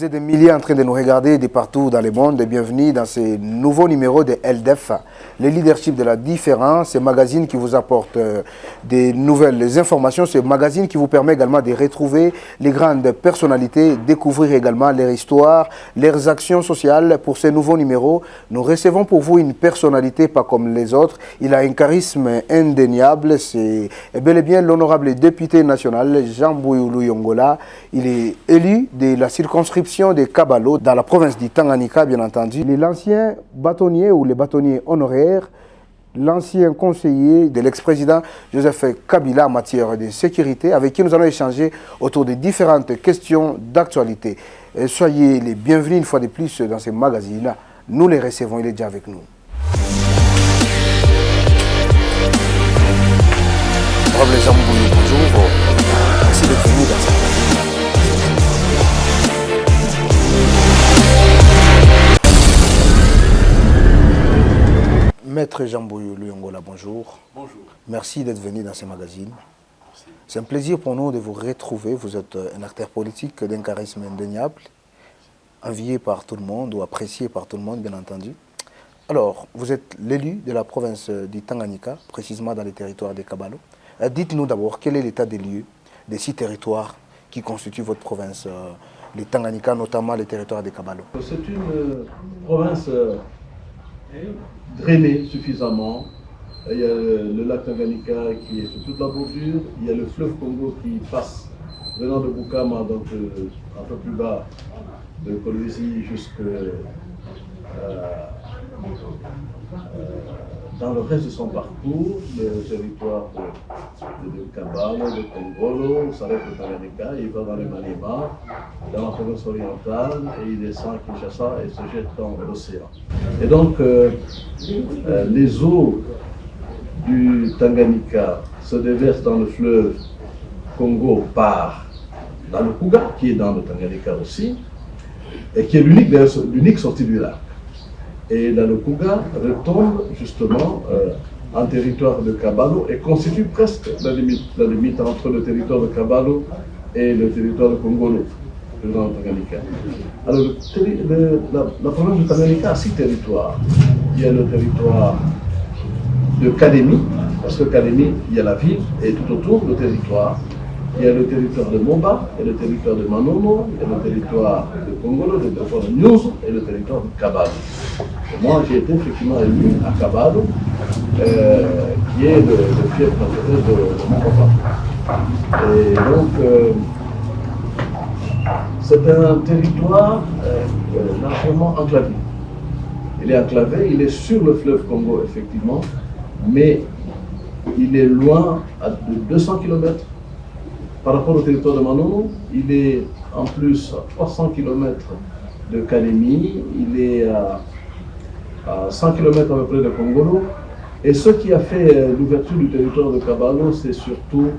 Vous êtes des milliers en train de nous regarder de partout dans le monde. Bienvenue dans ce nouveau numéro de LDEF, le leadership de la différence, ce magazine qui vous apporte des nouvelles informations, ce magazine qui vous permet également de retrouver les grandes personnalités, découvrir également leur histoire, leurs actions sociales. Pour ce nouveau numéro, nous recevons pour vous une personnalité pas comme les autres. Il a un charisme indéniable. C'est bel et bien l'honorable député national Jean Bouyoulou Yongola. Il est élu de la circonscription de Kabalo, dans la province du Tanganyika, bien entendu. Il est l'ancien bâtonnier ou les bâtonniers honoraires, l'ancien conseiller de l'ex-président Joseph Kabila en matière de sécurité, avec qui nous allons échanger autour de différentes questions d'actualité. Soyez les bienvenus une fois de plus dans ce magazine. Nous les recevons, il est déjà avec nous. Honorable Jean Bouyoulou, bonjour. Merci d'être venu dans cette magazine. Maître Jean Bouyoulou Yongola, bonjour. Bonjour. Merci d'être venu dans ce magazine. C'est un plaisir pour nous de vous retrouver. Vous êtes un acteur politique d'un charisme indéniable, envié par tout le monde ou apprécié par tout le monde, bien entendu. Alors, vous êtes l'élu de la province du Tanganyika, précisément dans les territoires de Kabalo. Dites-nous d'abord, quel est l'état des lieux des 6 territoires qui constituent votre province, les Tanganyika, notamment les territoires de Kabalo? C'est une province drainée suffisamment. Il y a le lac Tanganyika qui est sur toute la bordure. Il y a le fleuve Congo qui passe venant de Bukama, donc un peu plus bas de Kolwezi jusque dans le reste de son parcours, le territoire de Kabalo, de Kongolo, s'arrête au Tanganyika, il va dans le Maniema, dans la province orientale, et il descend à Kinshasa et se jette dans l'océan. Et donc, les eaux du Tanganyika se déversent dans le fleuve Congo par dans le Kouga, qui est dans le Tanganyika aussi, et qui est l'unique sortie du lac. Et là, le Kouga retombe justement en territoire de Kabalo et constitue presque la limite entre le territoire de Kabalo et le territoire de Kongolo, dans le Tanganyika. Alors, la province du Tanganyika a 6 territoires. Il y a le territoire de Kalemi, parce que Kalemi, il y a la ville et tout autour le territoire. Il y a le territoire de Momba, il y a le territoire de Manono, il y a le territoire de Kongolo, le territoire de Nyuzo et le territoire de Kabalo. Et moi, j'ai été effectivement élu à Kabalo, qui est le fief naturel de mon papa. Et donc, c'est un territoire largement enclavé. Il est enclavé, il est sur le fleuve Congo, effectivement, mais il est loin de 200 km. Par rapport au territoire de Manono, il est en plus à 300 km de Kalemi, il est à 100 km à peu près de Kongolo. Et ce qui a fait l'ouverture du territoire de Kabalo, c'est surtout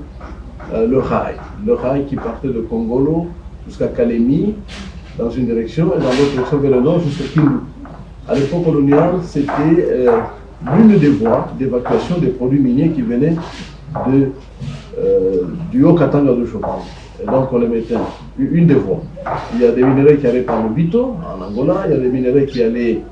le rail qui partait de Kongolo jusqu'à Kalemi dans une direction et dans l'autre direction vers le nord jusqu'à Kindu. À l'époque coloniale, c'était l'une des voies d'évacuation des produits miniers qui venaient du Haut-Katanga de Chopin. Et donc on les mettait une des voies. Il y a des minéraux qui allaient par le Bito, en Angola, il y a des minéraux qui allaient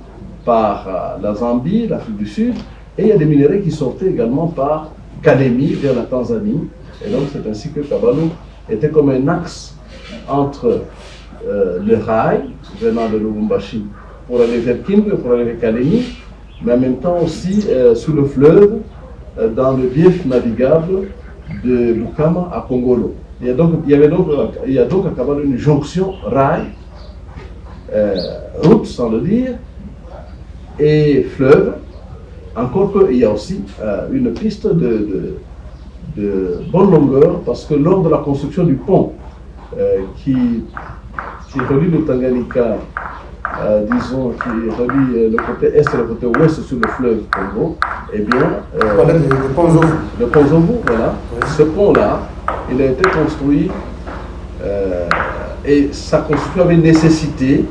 par la Zambie, l'Afrique du Sud, et il y a des minéraux qui sortaient également par Kalemi vers la Tanzanie. Et donc c'est ainsi que Kabalo était comme un axe entre le rail, venant de Lubumbashi, pour aller vers Kindu, pour aller vers Kalemi, mais en même temps aussi sous le fleuve, dans le bief navigable de Bukama à Kongolo. Il y a donc à Kabalo une jonction rail, route sans le dire, et fleuve, encore qu'il y a aussi une piste de bonne longueur, parce que lors de la construction du pont qui relie le Tanganyika, disons, qui relie le côté est et le côté ouest sur le fleuve Congo, eh bien, le pont Zombou, voilà. Oui. Ce pont-là, il a été construit et sa construction avait nécessité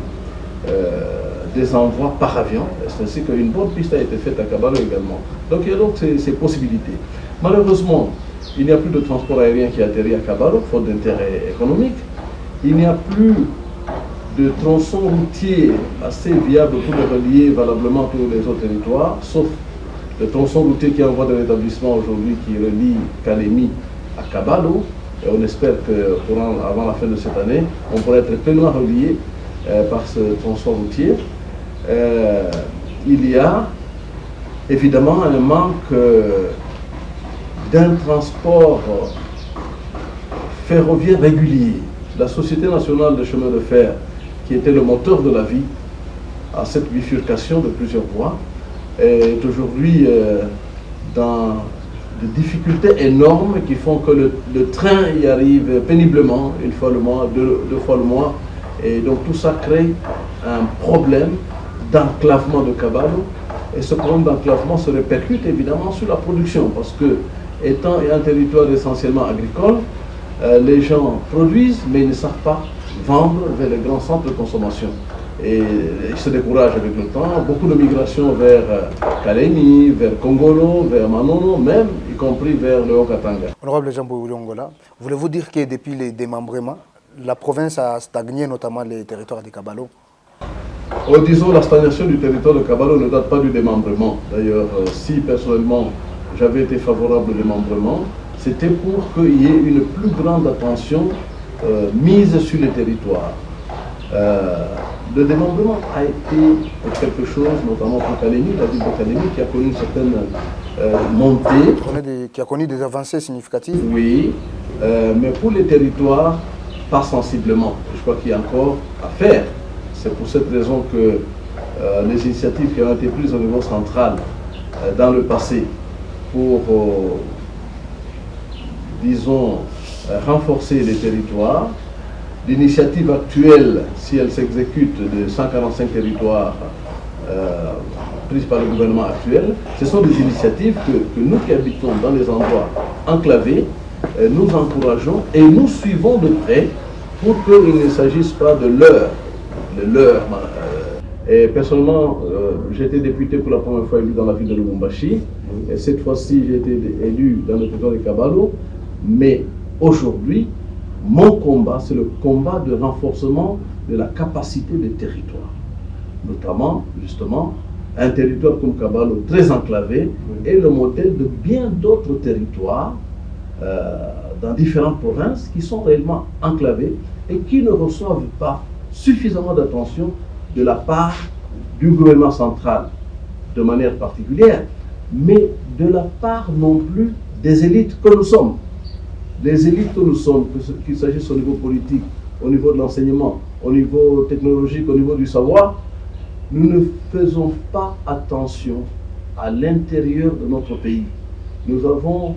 des envois par avion. C'est ainsi qu'une bonne piste a été faite à Kabalo également. Donc il y a donc ces possibilités. Malheureusement, il n'y a plus de transport aérien qui atterrit à Kabalo, faute d'intérêt économique. Il n'y a plus de tronçons routiers assez viables pour les relier valablement tous les autres territoires, sauf le tronçon routier qui est en voie de rétablissement aujourd'hui, qui relie Kalemi à Kabalo. Et on espère que avant la fin de cette année, on pourrait être pleinement relié par ce tronçon routier. Il y a évidemment un manque d'un transport ferroviaire régulier. La Société nationale de chemin de fer, qui était le moteur de la vie, à cette bifurcation de plusieurs voies, est aujourd'hui dans des difficultés énormes qui font que le train y arrive péniblement, une fois le mois, deux fois le mois. Et donc tout ça crée un problème d'enclavement de Kabalo. Et ce problème d'enclavement se répercute évidemment sur la production, parce que, étant un territoire essentiellement agricole, les gens produisent, mais ils ne savent pas vendre vers les grands centres de consommation. Et ils se découragent avec le temps. Beaucoup de migrations vers Kalemi, vers Kongolo, vers Manono, même, y compris vers le Haut-Katanga. Honorable Jean-Paul Longola, voulez-vous dire que depuis les démembrements, la province a stagné, notamment les territoires de Kabalo? Disons, la stagnation du territoire de Kabalo ne date pas du démembrement. D'ailleurs, si personnellement j'avais été favorable au démembrement, c'était pour qu'il y ait une plus grande attention mise sur les territoires. Le démembrement a été quelque chose, notamment pour Kalemi, la ville de Kalemi, qui a connu une certaine montée. Qui a connu des avancées significatives. Oui, mais pour les territoires, pas sensiblement. Je crois qu'il y a encore à faire. C'est pour cette raison que les initiatives qui ont été prises au niveau central dans le passé pour, disons, renforcer les territoires, l'initiative actuelle, si elle s'exécute de 145 territoires prises par le gouvernement actuel, ce sont des initiatives que nous qui habitons dans les endroits enclavés, nous encourageons et nous suivons de près pour qu'il ne s'agisse pas de leur. Et personnellement, j'ai été député pour la première fois élu dans la ville de Lubumbashi. Et cette fois-ci, j'ai été élu dans le territoire de Kabalo. Mais aujourd'hui, mon combat, c'est le combat de renforcement de la capacité des territoires. Notamment, justement, un territoire comme Kabalo, très enclavé, est le modèle de bien d'autres territoires dans différentes provinces qui sont réellement enclavées et qui ne reçoivent pas suffisamment d'attention de la part du gouvernement central de manière particulière, mais de la part non plus des élites que nous sommes. Les élites que nous sommes, qu'il s'agisse au niveau politique, au niveau de l'enseignement, au niveau technologique, au niveau du savoir, nous ne faisons pas attention à l'intérieur de notre pays. Nous avons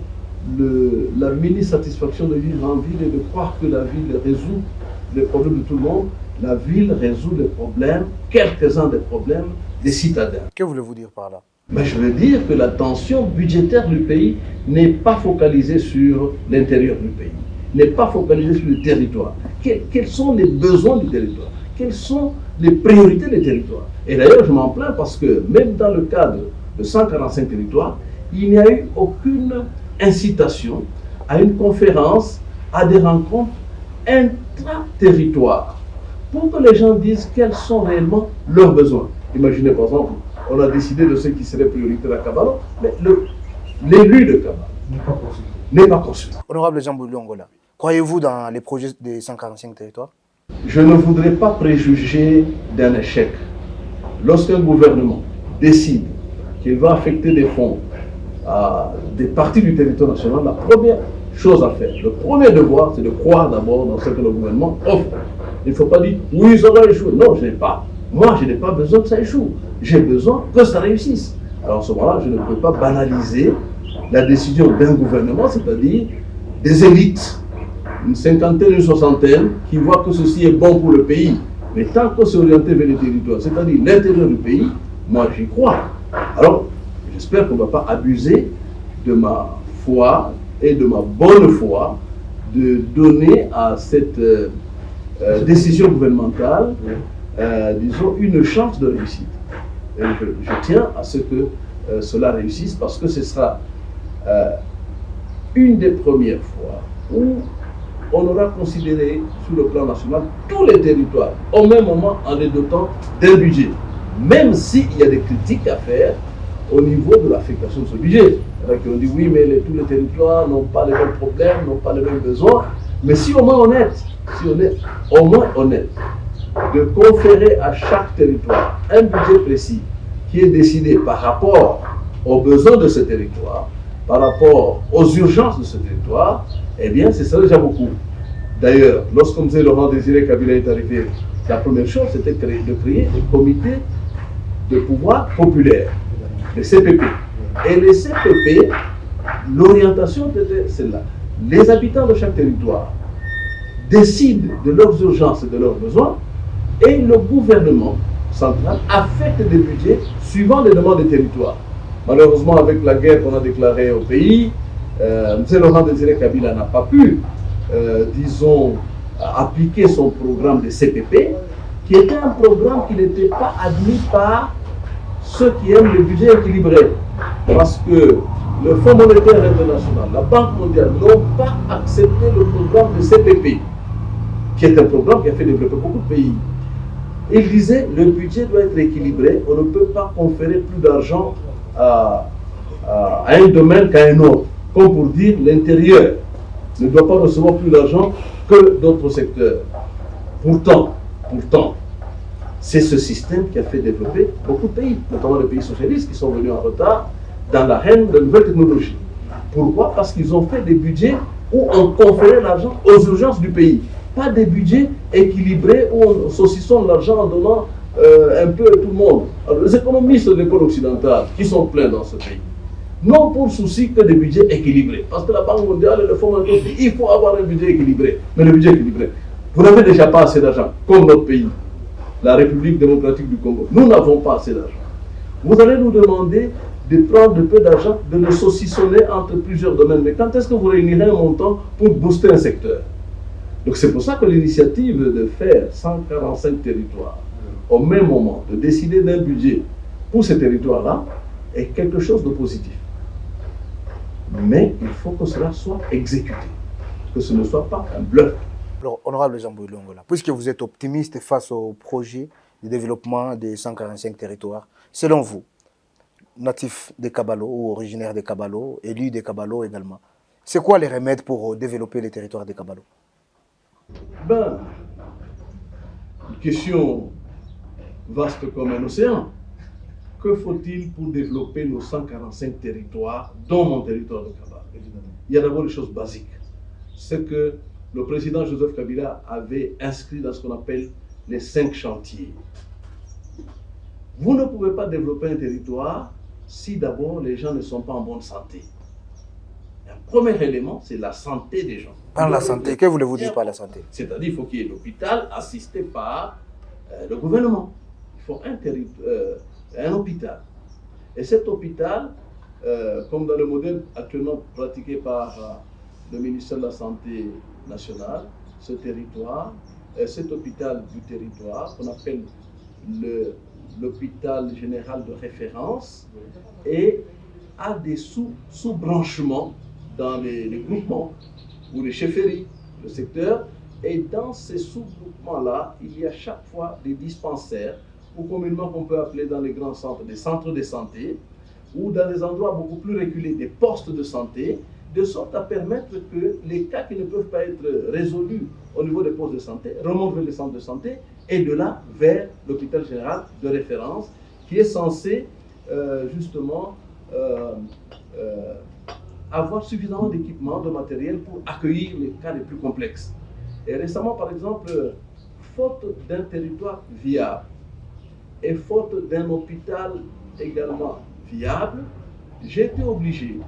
la mini-satisfaction de vivre en ville et de croire que la ville résout les problèmes de tout le monde. La ville résout les problèmes, quelques-uns des problèmes des citadins. Que voulez-vous dire par là? Mais je veux dire que la tension budgétaire du pays n'est pas focalisée sur l'intérieur du pays, n'est pas focalisée sur le territoire. Quels sont les besoins du territoire? Quelles sont les priorités des territoires? Et d'ailleurs, je m'en plains parce que même dans le cadre de 145 territoires, il n'y a eu aucune incitation à une conférence, à des rencontres intra-territoires, pour que les gens disent quels sont réellement leurs besoins. Imaginez par exemple, on a décidé de ce qui serait prioritaire à Kabalo, mais l'élu de Kabalo n'est pas consulté. Honorable Jean-Paul Longola, croyez-vous dans les projets des 145 territoires? Je ne voudrais pas préjuger d'un échec. Lorsqu'un gouvernement décide qu'il va affecter des fonds à des parties du territoire national, la première chose à faire, le premier devoir, c'est de croire d'abord dans ce que le gouvernement offre. Il ne faut pas dire, oui, ça va échouer. Non, je n'ai pas. Moi, je n'ai pas besoin que ça échoue. J'ai besoin que ça réussisse. Alors, à ce moment-là, je ne peux pas banaliser la décision d'un gouvernement, c'est-à-dire des élites, une cinquantaine, une soixantaine, qui voient que ceci est bon pour le pays. Mais tant que c'est orienté vers les territoires, c'est-à-dire l'intérieur du pays, moi, j'y crois. Alors, j'espère qu'on ne va pas abuser de ma foi et de ma bonne foi de donner à cette décision gouvernementale, disons, une chance de réussite. Et je tiens à ce que cela réussisse parce que ce sera une des premières fois où on aura considéré sur le plan national tous les territoires au même moment en les dotant d'un budget. Même s'il y a des critiques à faire au niveau de l'affectation de ce budget. Il y en a qui ont dit oui, mais tous les territoires n'ont pas les mêmes problèmes, n'ont pas les mêmes besoins. Mais si au moins honnête, au moins honnête, de conférer à chaque territoire un budget précis qui est décidé par rapport aux besoins de ce territoire, par rapport aux urgences de ce territoire, eh bien, c'est ça déjà beaucoup. D'ailleurs, lorsque M. Laurent Désiré Kabila est arrivé, la première chose, c'était de créer des comités de pouvoir populaire, les CPP. Et les CPP, l'orientation était celle-là. Les habitants de chaque territoire décident de leurs urgences et de leurs besoins, et le gouvernement central affecte des budgets suivant les demandes des territoires. Malheureusement, avec la guerre qu'on a déclarée au pays, M. Laurent Désiré Kabila n'a pas pu, disons, appliquer son programme de CPP, qui était un programme qui n'était pas admis par ceux qui aiment le budget équilibré. Parce que le Fonds monétaire international, la Banque mondiale n'ont pas accepté le programme de CPP, qui est un programme qui a fait développer beaucoup de pays. Il disait le budget doit être équilibré, on ne peut pas conférer plus d'argent à un domaine qu'à un autre. Comme pour dire l'intérieur ne doit pas recevoir plus d'argent que d'autres secteurs. Pourtant, c'est ce système qui a fait développer beaucoup de pays, notamment les pays socialistes qui sont venus en retard dans l'arène de nouvelles technologies. Pourquoi? Parce qu'ils ont fait des budgets où on conférait l'argent aux urgences du pays. Pas des budgets équilibrés où on saucissonne l'argent en donnant un peu à tout le monde. Alors, les économistes de l'école occidentale, qui sont pleins dans ce pays, n'ont pour souci que des budgets équilibrés. Parce que la Banque mondiale et le Fonds monétaire disent il faut avoir un budget équilibré. Mais le budget équilibré, vous n'avez déjà pas assez d'argent, comme notre pays, la République démocratique du Congo. Nous n'avons pas assez d'argent. Vous allez nous demander de prendre de peu d'argent, de le saucissonner entre plusieurs domaines. Mais quand est-ce que vous réunirez un montant pour booster un secteur? Donc c'est pour ça que l'initiative de faire 145 territoires au même moment, de décider d'un budget pour ces territoires-là, est quelque chose de positif. Mais il faut que cela soit exécuté, que ce ne soit pas un bluff. Alors, honorable Jean-Bouilly Longola, puisque vous êtes optimiste face au projet de développement des 145 territoires, selon vous, natif des Kabalo ou originaire des Kabalo, élu des Kabalo également, c'est quoi les remèdes pour développer les territoires des Kabalo? Ben, une question vaste comme un océan. Que faut-il pour développer nos 145 territoires, dont mon territoire de Kabalo? Il y a d'abord les choses basiques. C'est que le président Joseph Kabila avait inscrit dans ce qu'on appelle les 5 chantiers. Vous ne pouvez pas développer un territoire si d'abord les gens ne sont pas en bonne santé. Un premier élément, c'est la santé des gens. Par la santé, que voulez-vous dire par la santé? C'est-à-dire qu'il faut qu'il y ait l'hôpital assisté par le gouvernement. Il faut un hôpital. Et cet hôpital, comme dans le modèle actuellement pratiqué par le ministère de la Santé nationale, cet hôpital du territoire, qu'on appelle l'hôpital général de référence, et a des sous-branchements dans les groupements ou les chefferies, le secteur. Et dans ces sous-groupements-là, il y a chaque fois des dispensaires, ou communément qu'on peut appeler dans les grands centres, des centres de santé, ou dans des endroits beaucoup plus reculés, des postes de santé, de sorte à permettre que les cas qui ne peuvent pas être résolus au niveau des postes de santé remontent vers les centres de santé, et de là vers l'hôpital général de référence, qui est censé justement avoir suffisamment d'équipements, de matériel pour accueillir les cas les plus complexes. Et récemment, par exemple, faute d'un territoire viable et faute d'un hôpital également viable, j'ai été obligé,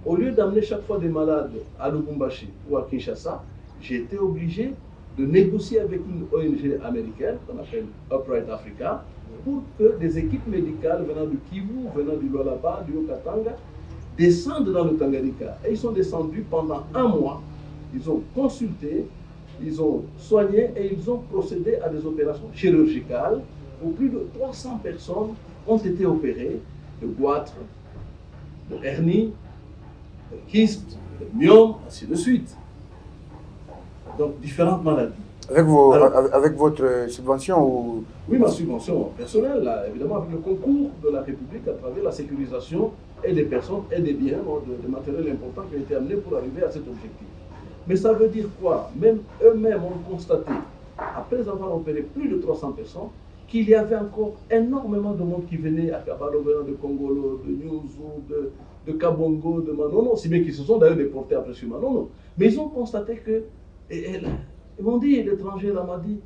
au lieu d'amener chaque fois des malades à Lubumbashi ou à Kinshasa, j'ai été obligé de négocier avec une ONG américaine qu'on appelle Upright Africa pour que des équipes médicales venant du Kivu, venant du Lualaba, du Haut-Katanga, descendent dans le Tanganyika. Et ils sont descendus pendant un mois, ils ont consulté, ils ont soigné et ils ont procédé à des opérations chirurgicales où plus de 300 personnes ont été opérées de goitre, de hernie, de kyste, de myome, ainsi de suite. Donc, différentes maladies. Avec votre subvention ou... Oui, ma subvention personnelle, là, évidemment, avec le concours de la République à travers la sécurisation et des personnes et des biens, des matériels importants qui ont été amenés pour arriver à cet objectif. Mais ça veut dire quoi? Même eux-mêmes ont constaté, après avoir opéré plus de 300 personnes, qu'il y avait encore énormément de monde qui venait à Kabalo, venant de Congolo, de Nyuzu, de Kabongo, de Manono, si bien qu'ils se sont d'ailleurs déportés après sur Manono. Mais ils ont constaté que, ils m'ont dit, l'étranger là m'a dit,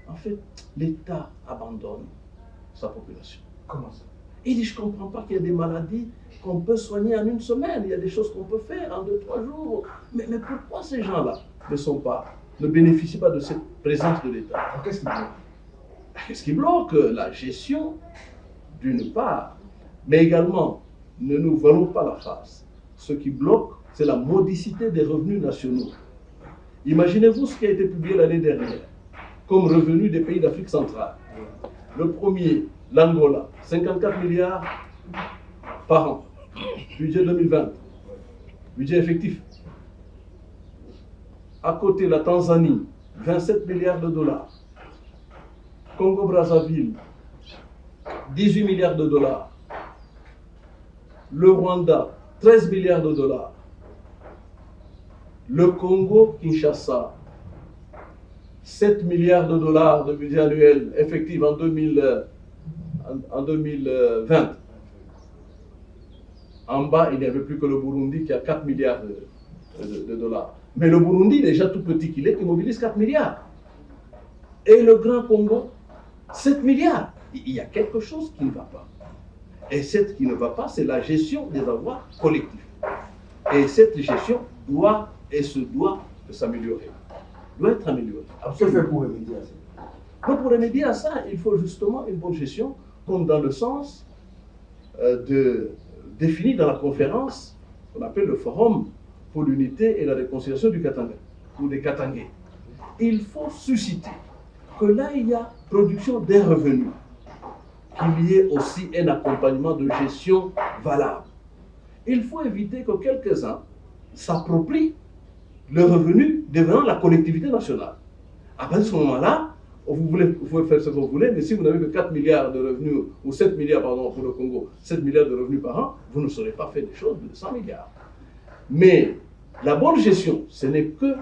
en fait, l'État abandonne sa population. Comment ça? Il dit, je ne comprends pas qu'il y ait des maladies qu'on peut soigner en une semaine. Il y a des choses qu'on peut faire en 2-3 jours. Mais pourquoi ces gens-là ne bénéficient pas de cette présence de l'État? Qu'est-ce qui bloque? Qu'est-ce qui bloque? La gestion, d'une part, mais également, ne nous voilons pas la face. Ce qui bloque, c'est la modicité des revenus nationaux. Imaginez-vous ce qui a été publié l'année dernière comme revenu des pays d'Afrique centrale. Le premier, l'Angola, 54 milliards par an. Budget 2020. Budget effectif. À côté, la Tanzanie, 27 milliards de dollars. Congo-Brazzaville, 18 milliards de dollars. Le Rwanda, 13 milliards de dollars. Le Congo-Kinshasa, 7 milliards de dollars de budget annuel effectif en 2020. En bas, il n'y avait plus que le Burundi qui a 4 milliards de dollars. Mais le Burundi, déjà tout petit qu'il est, il mobilise 4 milliards. Et le Grand Congo, 7 milliards. Il y a quelque chose qui ne va pas. Et ce qui ne va pas, c'est la gestion des avoirs collectifs. Et cette gestion doit et se doit de s'améliorer. Doit être améliorée. Que faire pour remédier à ça? Donc pour remédier à ça, il faut justement une bonne gestion, comme dans le sens défini dans la conférence qu'on appelle le Forum pour l'unité et la réconciliation du Katanga, ou des Katangais. Il faut susciter que là, il y a production des revenus, qu'il y ait aussi un accompagnement de gestion valable. Il faut éviter que quelques-uns s'approprient le revenu devenant la collectivité nationale. À partir de ce moment-là, vous pouvez faire ce que vous voulez, mais si vous n'avez que 4 milliards de revenus, ou 7 milliards, pardon, pour le Congo, 7 milliards de revenus par an, vous ne saurez pas faire des choses de 100 milliards. Mais la bonne gestion, ce n'est que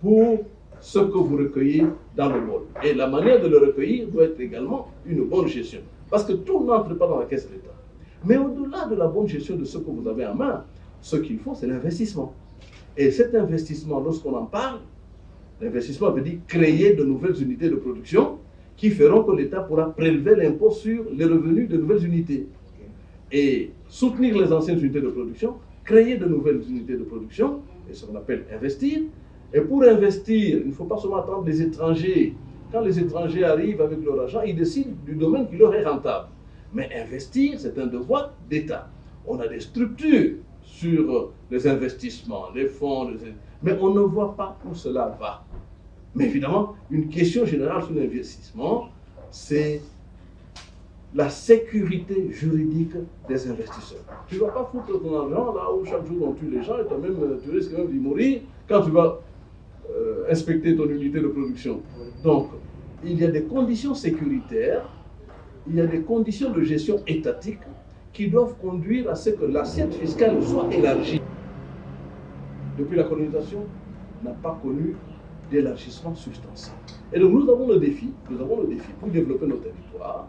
pour ce que vous recueillez dans le bol. Et la manière de le recueillir doit être également une bonne gestion. Parce que tout n'entre pas dans la caisse de l'État. Mais au-delà de la bonne gestion de ce que vous avez en main, ce qu'il faut, c'est l'investissement. Et cet investissement, lorsqu'on en parle, l'investissement veut dire créer de nouvelles unités de production qui feront que l'État pourra prélever l'impôt sur les revenus de nouvelles unités. Et soutenir les anciennes unités de production, créer de nouvelles unités de production, et ce qu'on appelle investir. Et pour investir, il ne faut pas seulement attendre les étrangers. Quand les étrangers arrivent avec leur argent, ils décident du domaine qui leur est rentable. Mais investir, c'est un devoir d'État. On a des structures sur les investissements, les fonds, mais on ne voit pas où cela va. Mais évidemment, une question générale sur l'investissement, c'est la sécurité juridique des investisseurs. Tu ne vas pas foutre ton argent là où chaque jour on tue les gens et tu risques même d'y mourir quand tu vas inspecter ton unité de production. Donc, il y a des conditions sécuritaires, il y a des conditions de gestion étatique qui doivent conduire à ce que l'assiette fiscale soit élargie. Depuis la colonisation, n'a pas connu d'élargissement substantiel. Et donc nous avons le défi pour développer nos territoires,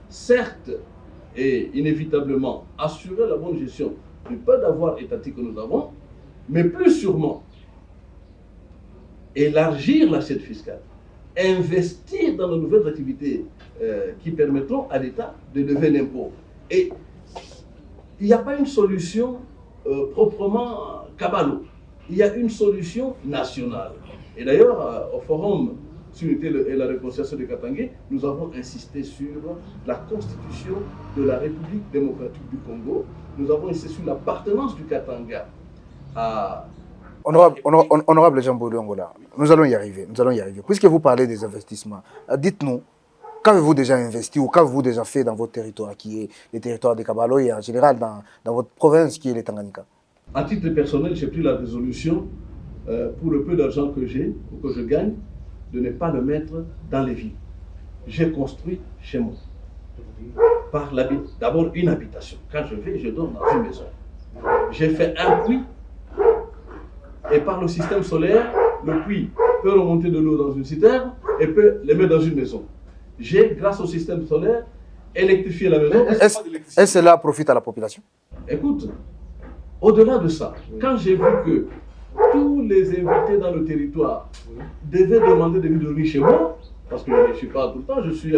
certes et inévitablement assurer la bonne gestion du peu d'avoir étatique que nous avons, mais plus sûrement élargir l'assiette fiscale, investir dans de nouvelles activités qui permettront à l'État de lever l'impôt. Et il n'y a pas une solution proprement cabalo. Il y a une solution nationale. Et d'ailleurs, au Forum sur l'unité et la réconciliation des Katangais, nous avons insisté sur la constitution de la République démocratique du Congo. Nous avons insisté sur l'appartenance du Katanga à... Honorable Jean-Baudouin Angola, nous allons y arriver. Puisque vous parlez des investissements, dites-nous, qu'avez-vous déjà investi ou qu'avez-vous déjà fait dans votre territoire, qui est le territoire de Kabalo et en général dans votre province qui est le Tanganyika? À titre personnel, j'ai pris la résolution pour le peu d'argent que j'ai ou que je gagne, de ne pas le mettre dans les villes. J'ai construit chez moi. D'abord une habitation. Quand je vais, je dors dans une maison. J'ai fait un puits et par le système solaire, le puits peut remonter de l'eau dans une citerne et peut les mettre dans une maison. J'ai, grâce au système solaire, électrifié la maison. Est-ce que cela profite à la population? Écoute, au-delà de ça, quand j'ai vu que tous les invités dans le territoire devaient demander de venir dormir chez moi, parce que je ne suis pas tout le temps, je suis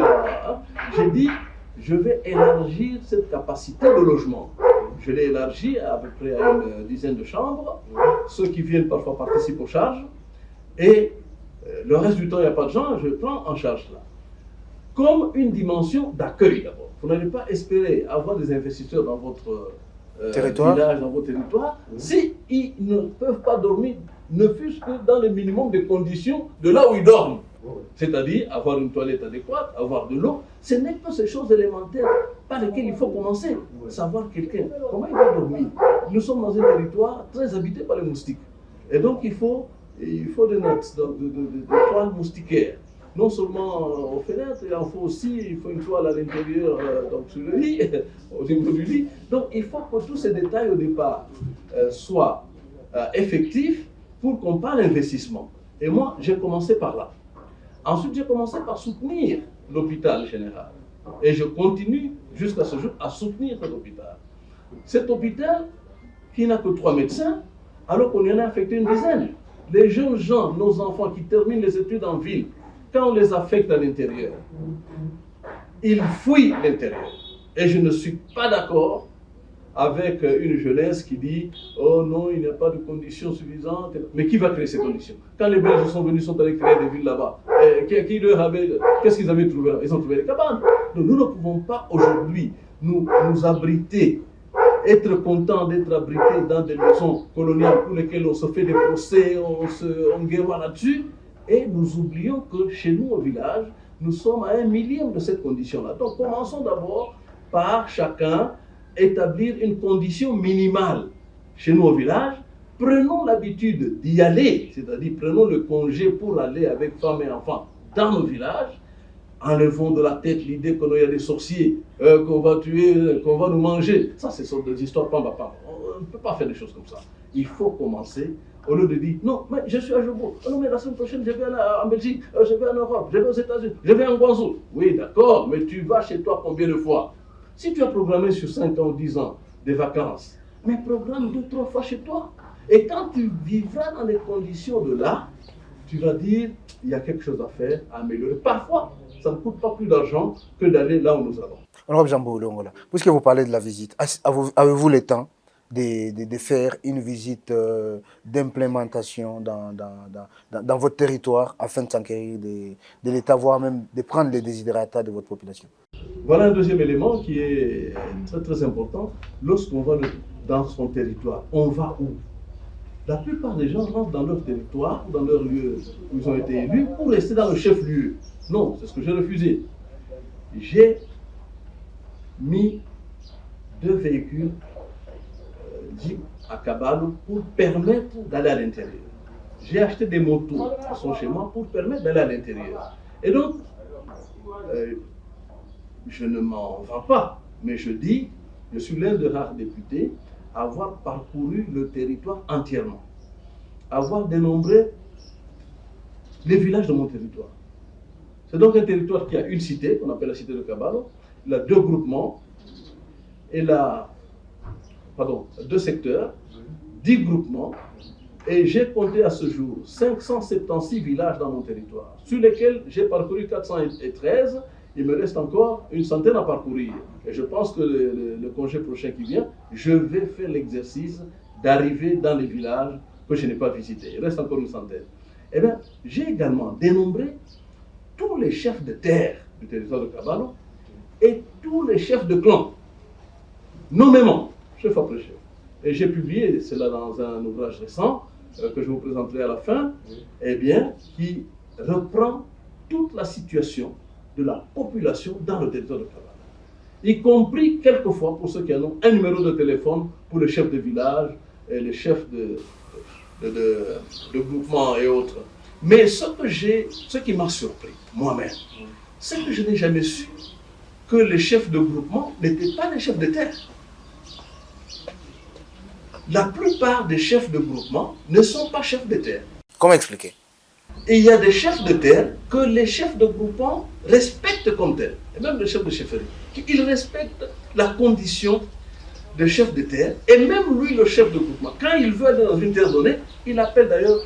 j'ai dit, je vais élargir cette capacité de logement. Je l'ai élargi à peu près à une dizaine de chambres. Ceux qui viennent parfois participent aux charges. Et le reste du temps, il n'y a pas de gens, je prends en charge cela. Comme une dimension d'accueil d'abord. Vous n'allez pas espérer avoir des investisseurs dans votre village, dans votre territoire, si ils ne peuvent pas dormir, ne fût-ce que dans le minimum de conditions de là où ils dorment. C'est-à-dire avoir une toilette adéquate, avoir de l'eau. Ce n'est que ces choses élémentaires par lesquelles il faut commencer. Savoir quelqu'un, comment il va dormir. Nous sommes dans un territoire très habité par les moustiques. Et donc il faut des nets, de toiles moustiquaires. Non seulement aux fenêtres, il faut une toile à l'intérieur, donc sur le lit, au niveau du lit. Donc il faut que tous ces détails au départ soient effectifs pour qu'on parle investissement. Et moi, j'ai commencé par là. Ensuite, j'ai commencé par soutenir l'hôpital général. Et je continue jusqu'à ce jour à soutenir cet hôpital. Cet hôpital qui n'a que 3 médecins, alors qu'on y en a affecté une dizaine. Les jeunes gens, nos enfants qui terminent les études en ville, quand on les affecte à l'intérieur, ils fuient l'intérieur. Et je ne suis pas d'accord avec une jeunesse qui dit « Oh non, il n'y a pas de conditions suffisantes. » Mais qui va créer ces conditions? Quand les Belges sont venus, sont allés créer des villes là-bas, qu'est-ce qu'ils avaient trouvé? Ils ont trouvé des cabanes. Donc nous ne pouvons pas aujourd'hui nous abriter, être content d'être abrités dans des maisons coloniales pour lesquelles on se fait des procès, on guerroie là-dessus, et nous oublions que chez nous au village, nous sommes à 1/1000 de cette condition-là. Donc commençons d'abord par chacun établir une condition minimale chez nous au village. Prenons l'habitude d'y aller, c'est-à-dire prenons le congé pour aller avec femmes et enfants dans nos villages. Enlevons de la tête l'idée qu'il y a des sorciers, qu'on va tuer, qu'on va nous manger. Ça, ce sont des histoires pamba. On ne peut pas faire des choses comme ça. Il faut commencer, au lieu de dire, non, mais je suis à Jobo, non, mais la semaine prochaine, je vais en Belgique, je vais en Europe, je vais aux États-Unis, je vais en Guangzhou. Oui, d'accord, mais tu vas chez toi combien de fois? Si tu as programmé sur 5 ans ou 10 ans des vacances, mais programme 2-3 fois chez toi. Et quand tu vivras dans les conditions de là, tu vas dire, il y a quelque chose à faire, à améliorer. Parfois, ça ne coûte pas plus d'argent que d'aller là où nous allons. Honorable Jambo Longola, puisque vous parlez de la visite, avez-vous le temps de faire une visite d'implémentation dans votre territoire afin de s'enquérir de l'état, voire même de prendre les désiderata de votre population? Voilà un deuxième élément qui est très très important. Lorsqu'on va dans son territoire, on va où? La plupart des gens rentrent dans leur territoire, dans leur lieu où ils ont été élus, pour rester dans le chef-lieu. Non, c'est ce que j'ai refusé. J'ai mis 2 véhicules Jeep à Kabalo pour permettre d'aller à l'intérieur. J'ai acheté des motos qui sont chez moi pour permettre d'aller à l'intérieur. Et donc, je ne m'en vends pas, mais je dis, je suis l'un des rares députés à avoir parcouru le territoire entièrement, avoir dénombré les villages de mon territoire. C'est donc un territoire qui a une cité, qu'on appelle la cité de Kabalo, il a 2 groupements, et 2 secteurs, 10 groupements, et j'ai compté à ce jour 576 villages dans mon territoire, sur lesquels j'ai parcouru 413. Il me reste encore une centaine à parcourir. Et je pense que le congé prochain qui vient, je vais faire l'exercice d'arriver dans les villages que je n'ai pas visités. Il reste encore une centaine. Eh bien, j'ai également dénombré tous les chefs de terre du territoire de Kabalo et tous les chefs de clan, nommément, chef après chef. Et j'ai publié cela dans un ouvrage récent que je vous présenterai à la fin, eh bien, qui reprend toute la situation de la population dans le territoire de Kabalo, y compris quelquefois, pour ceux qui en ont, un numéro de téléphone pour les chefs de village et les chefs de groupements et autres. Mais ce qui m'a surpris, moi-même, c'est que je n'ai jamais su que les chefs de groupement n'étaient pas les chefs de terre. La plupart des chefs de groupement ne sont pas chefs de terre. Comment expliquer? Et il y a des chefs de terre que les chefs de groupement respectent comme tels. Et même les chefs de chefferie. Ils respectent la condition de chef de terre. Et même lui, le chef de groupement, quand il veut aller dans une terre donnée, il appelle d'ailleurs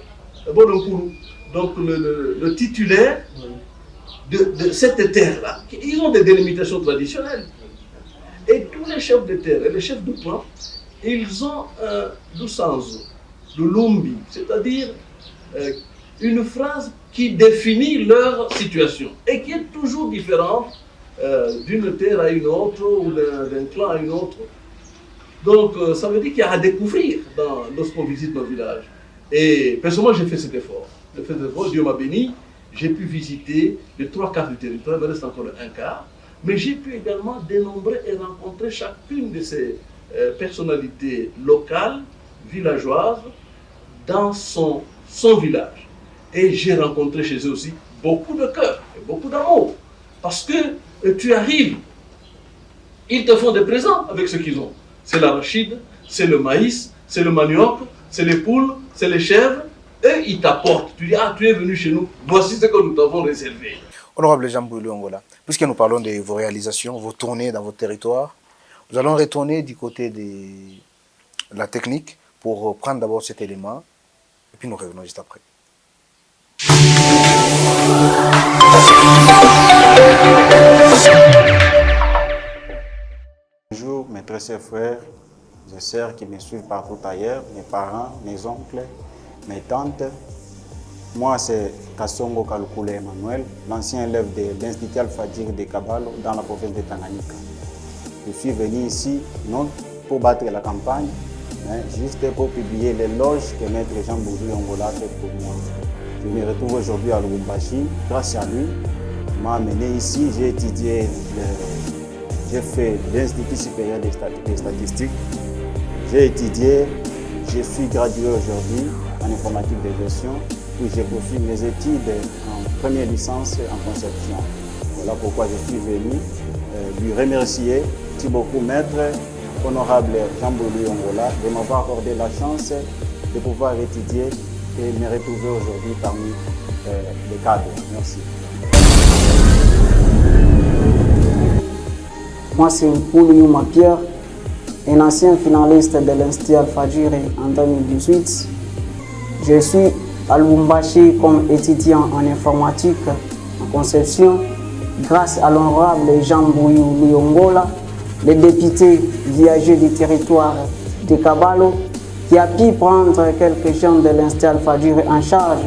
Bononkuru, donc le titulaire de cette terre-là. Ils ont des délimitations traditionnelles. Et tous les chefs de terre et les chefs de clan, ils ont du sens, du lumbi, c'est-à-dire une phrase qui définit leur situation et qui est toujours différente d'une terre à une autre ou d'un clan à une autre. Donc ça veut dire qu'il y a à découvrir lorsqu'on visite nos villages. Et personnellement, j'ai fait cet effort. J'ai fait cet effort, Dieu m'a béni. J'ai pu visiter les 3/4 du territoire, il me reste encore le 1/4. Mais j'ai pu également dénombrer et rencontrer chacune de ces personnalités locales, villageoises, dans son village. Et j'ai rencontré chez eux aussi beaucoup de cœur et beaucoup d'amour. Parce que tu arrives, ils te font des présents avec ce qu'ils ont. C'est l'arachide, c'est le maïs, c'est le manioc, c'est les poules, c'est les chèvres. Et ils t'apportent. Tu dis, ah, tu es venu chez nous, voici ce que nous t'avons réservé. Honorable Jean-Boulou Angola, puisque nous parlons de vos réalisations, vos tournées dans votre territoire, nous allons retourner du côté de la technique pour prendre d'abord cet élément et puis nous revenons juste après. Bonjour mes très chers frères et sœurs qui me suivent partout ailleurs, mes parents, mes oncles, mes tantes. Moi, c'est Kassongo Kalukule Emmanuel, l'ancien élève de l'Institut Al-Fadjir de Kabalo dans la province de Tanganyika. Je suis venu ici, non pour battre la campagne, mais juste pour publier l'éloge que Maître Jean-Boulou Angola a fait pour moi. Je me retrouve aujourd'hui à Lubumbashi. Grâce à lui, il m'a amené ici, j'ai étudié, j'ai fait l'Institut supérieur des statistiques. J'ai étudié, je suis gradué aujourd'hui en informatique de gestion, puis j'ai poursuivi mes études en première licence en conception. Voilà pourquoi je suis venu lui remercier. Merci beaucoup, Maître Honorable Jean-Boulou Angola, de m'avoir accordé la chance de pouvoir étudier et me retrouver aujourd'hui parmi les cadres. Merci. Moi, c'est Poulou Pierre, un ancien finaliste de l'Institut Al-Fadjir en 2018. Je suis à Lubumbashi comme étudiant en informatique, en conception, grâce à l'honorable Jean-Boulou Angola, le député viagé du territoire de Kabalo, qui a pu prendre quelques gens de l'Institut Al-Fadjir en charge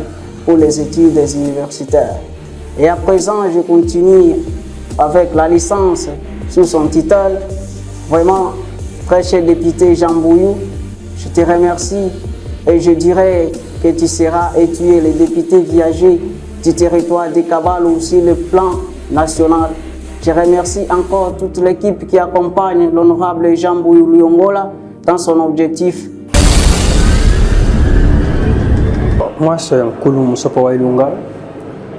pour les études universitaires. Et à présent, je continue avec la licence sous son titre. Vraiment, très cher député Jean Bouyou, je te remercie et je dirais que tu seras et tu es le député viager du territoire de Kabalo aussi le plan national. Je remercie encore toute l'équipe qui accompagne l'honorable Jean Bouyou Angola dans son objectif. Moi, c'est Kouloum Sopowa Ilunga.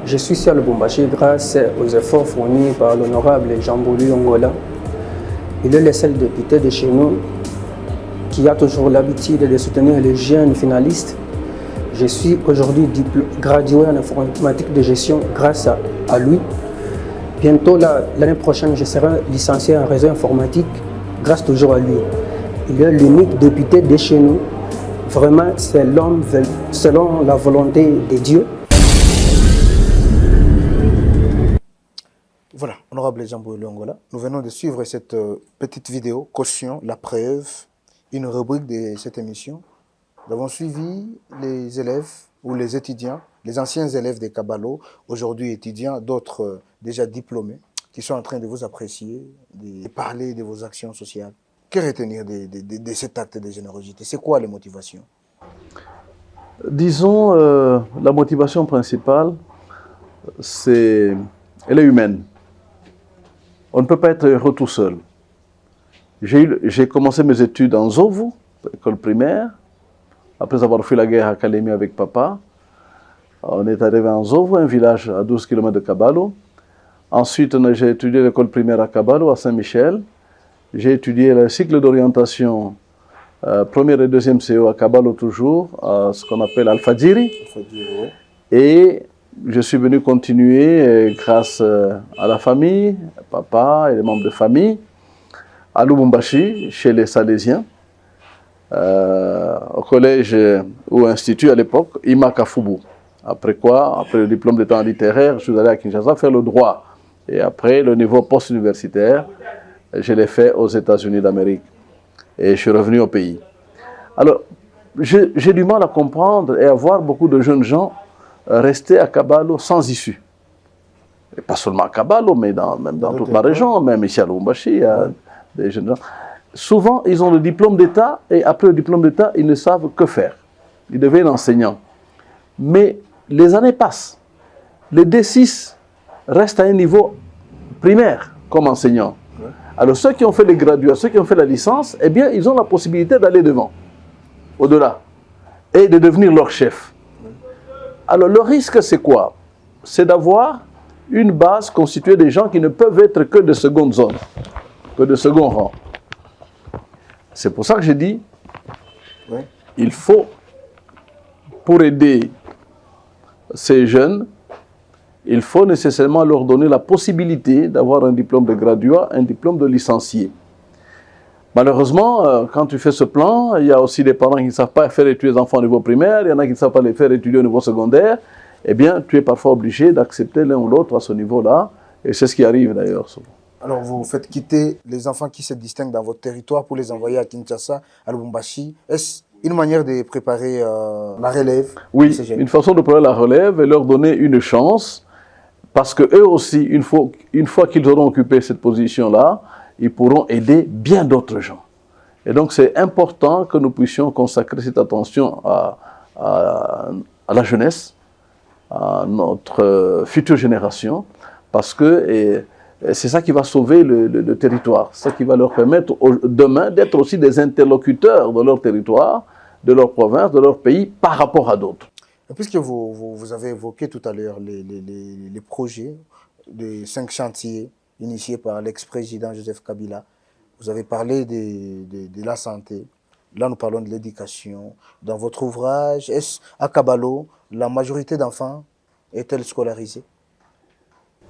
Je suis ici à Lubumbashi grâce aux efforts fournis par l'honorable Jean-Boulou Angola. Il est le seul député de chez nous qui a toujours l'habitude de soutenir les jeunes finalistes. Je suis aujourd'hui gradué en informatique de gestion grâce à lui. Bientôt, l'année prochaine, je serai licencié en réseau informatique grâce toujours à lui. Il est l'unique député de chez nous. Vraiment, c'est l'homme selon la volonté de Dieu. Voilà, honorable Jean-Boulou Angola, nous venons de suivre cette petite vidéo, Caution, la preuve, une rubrique de cette émission. Nous avons suivi les élèves ou les étudiants, les anciens élèves de Kabalo, aujourd'hui étudiants, d'autres déjà diplômés, qui sont en train de vous apprécier, de parler de vos actions sociales. Que retenir de cet acte de générosité? C'est quoi les motivations? Disons, la motivation principale, elle est humaine. On ne peut pas être heureux tout seul. J'ai commencé mes études en Zovu, école primaire. après avoir fui la guerre à Kalemi avec papa. On est arrivé en Zovo, un village à 12 km de Kabalo. Ensuite, j'ai étudié l'école primaire à Kabalo, à Saint-Michel. J'ai étudié le cycle d'orientation première et deuxième CO à Kabalo toujours, à ce qu'on appelle Al-Fadjiri. Et je suis venu continuer grâce à la famille, papa et les membres de famille, à Lubumbashi, chez les Salésiens, au collège ou institut à l'époque, Ima Kafubu. Après quoi, après le diplôme d'état littéraire, je suis allé à Kinshasa faire le droit. Et après, le niveau post-universitaire, je l'ai fait aux États-Unis d'Amérique. Et je suis revenu au pays. Alors, j'ai du mal à comprendre et à voir beaucoup de jeunes gens rester à Kabalo sans issue. Et pas seulement à Kabalo, mais même dans toute la région, même ici à Lubumbashi, il y a des jeunes gens. Souvent, ils ont le diplôme d'État et après le diplôme d'État, ils ne savent que faire. Ils deviennent enseignants. Mais les années passent. Les D6 restent à un niveau primaire comme enseignants. Alors ceux qui ont fait les graduats, ceux qui ont fait la licence, eh bien, ils ont la possibilité d'aller devant, au-delà, et de devenir leur chef. Alors le risque, c'est quoi? C'est d'avoir une base constituée de gens qui ne peuvent être que de seconde zone, que de second rang. C'est pour ça que j'ai dit, il faut, pour aider ces jeunes, il faut nécessairement leur donner la possibilité d'avoir un diplôme de graduat, un diplôme de licencié. Malheureusement, quand tu fais ce plan, il y a aussi des parents qui ne savent pas faire étudier les enfants au niveau primaire, il y en a qui ne savent pas les faire étudier au niveau secondaire. Eh bien, tu es parfois obligé d'accepter l'un ou l'autre à ce niveau-là, et c'est ce qui arrive d'ailleurs souvent. Alors, vous faites quitter les enfants qui se distinguent dans votre territoire pour les envoyer à Kinshasa, à Lubumbashi. Est-ce une manière de préparer la relève? Oui, une façon de préparer la relève et leur donner une chance, parce qu'eux aussi, une fois qu'ils auront occupé cette position-là, ils pourront aider bien d'autres gens. Et donc, c'est important que nous puissions consacrer cette attention à la jeunesse, à notre future génération, parce que c'est ça qui va sauver le territoire, c'est ça qui va leur permettre demain d'être aussi des interlocuteurs de leur territoire, de leur province, de leur pays, par rapport à d'autres. Puisque vous avez évoqué tout à l'heure les projets des 5 chantiers initiés par l'ex-président Joseph Kabila, vous avez parlé de la santé, là nous parlons de l'éducation. Dans votre ouvrage, est-ce à Kabalo, la majorité d'enfants est-elle scolarisée?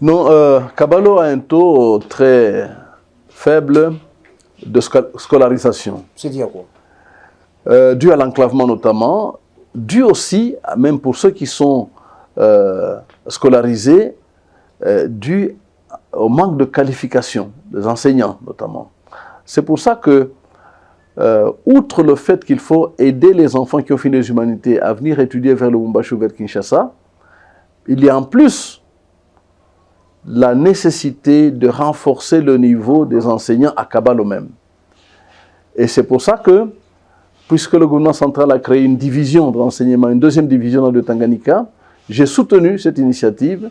Non, Kabalo a un taux très faible de scolarisation. C'est dû à quoi? Dû à l'enclavement notamment, dû aussi, même pour ceux qui sont scolarisés, dû au manque de qualification des enseignants notamment. C'est pour ça que, outre le fait qu'il faut aider les enfants qui ont fini les humanités à venir étudier vers le Lubumbashi ou vers Kinshasa, il y a en plus la nécessité de renforcer le niveau des enseignants à Kabalo même. Et c'est pour ça que, puisque le gouvernement central a créé une division de l'enseignement, une deuxième division dans le Tanganyika, j'ai soutenu cette initiative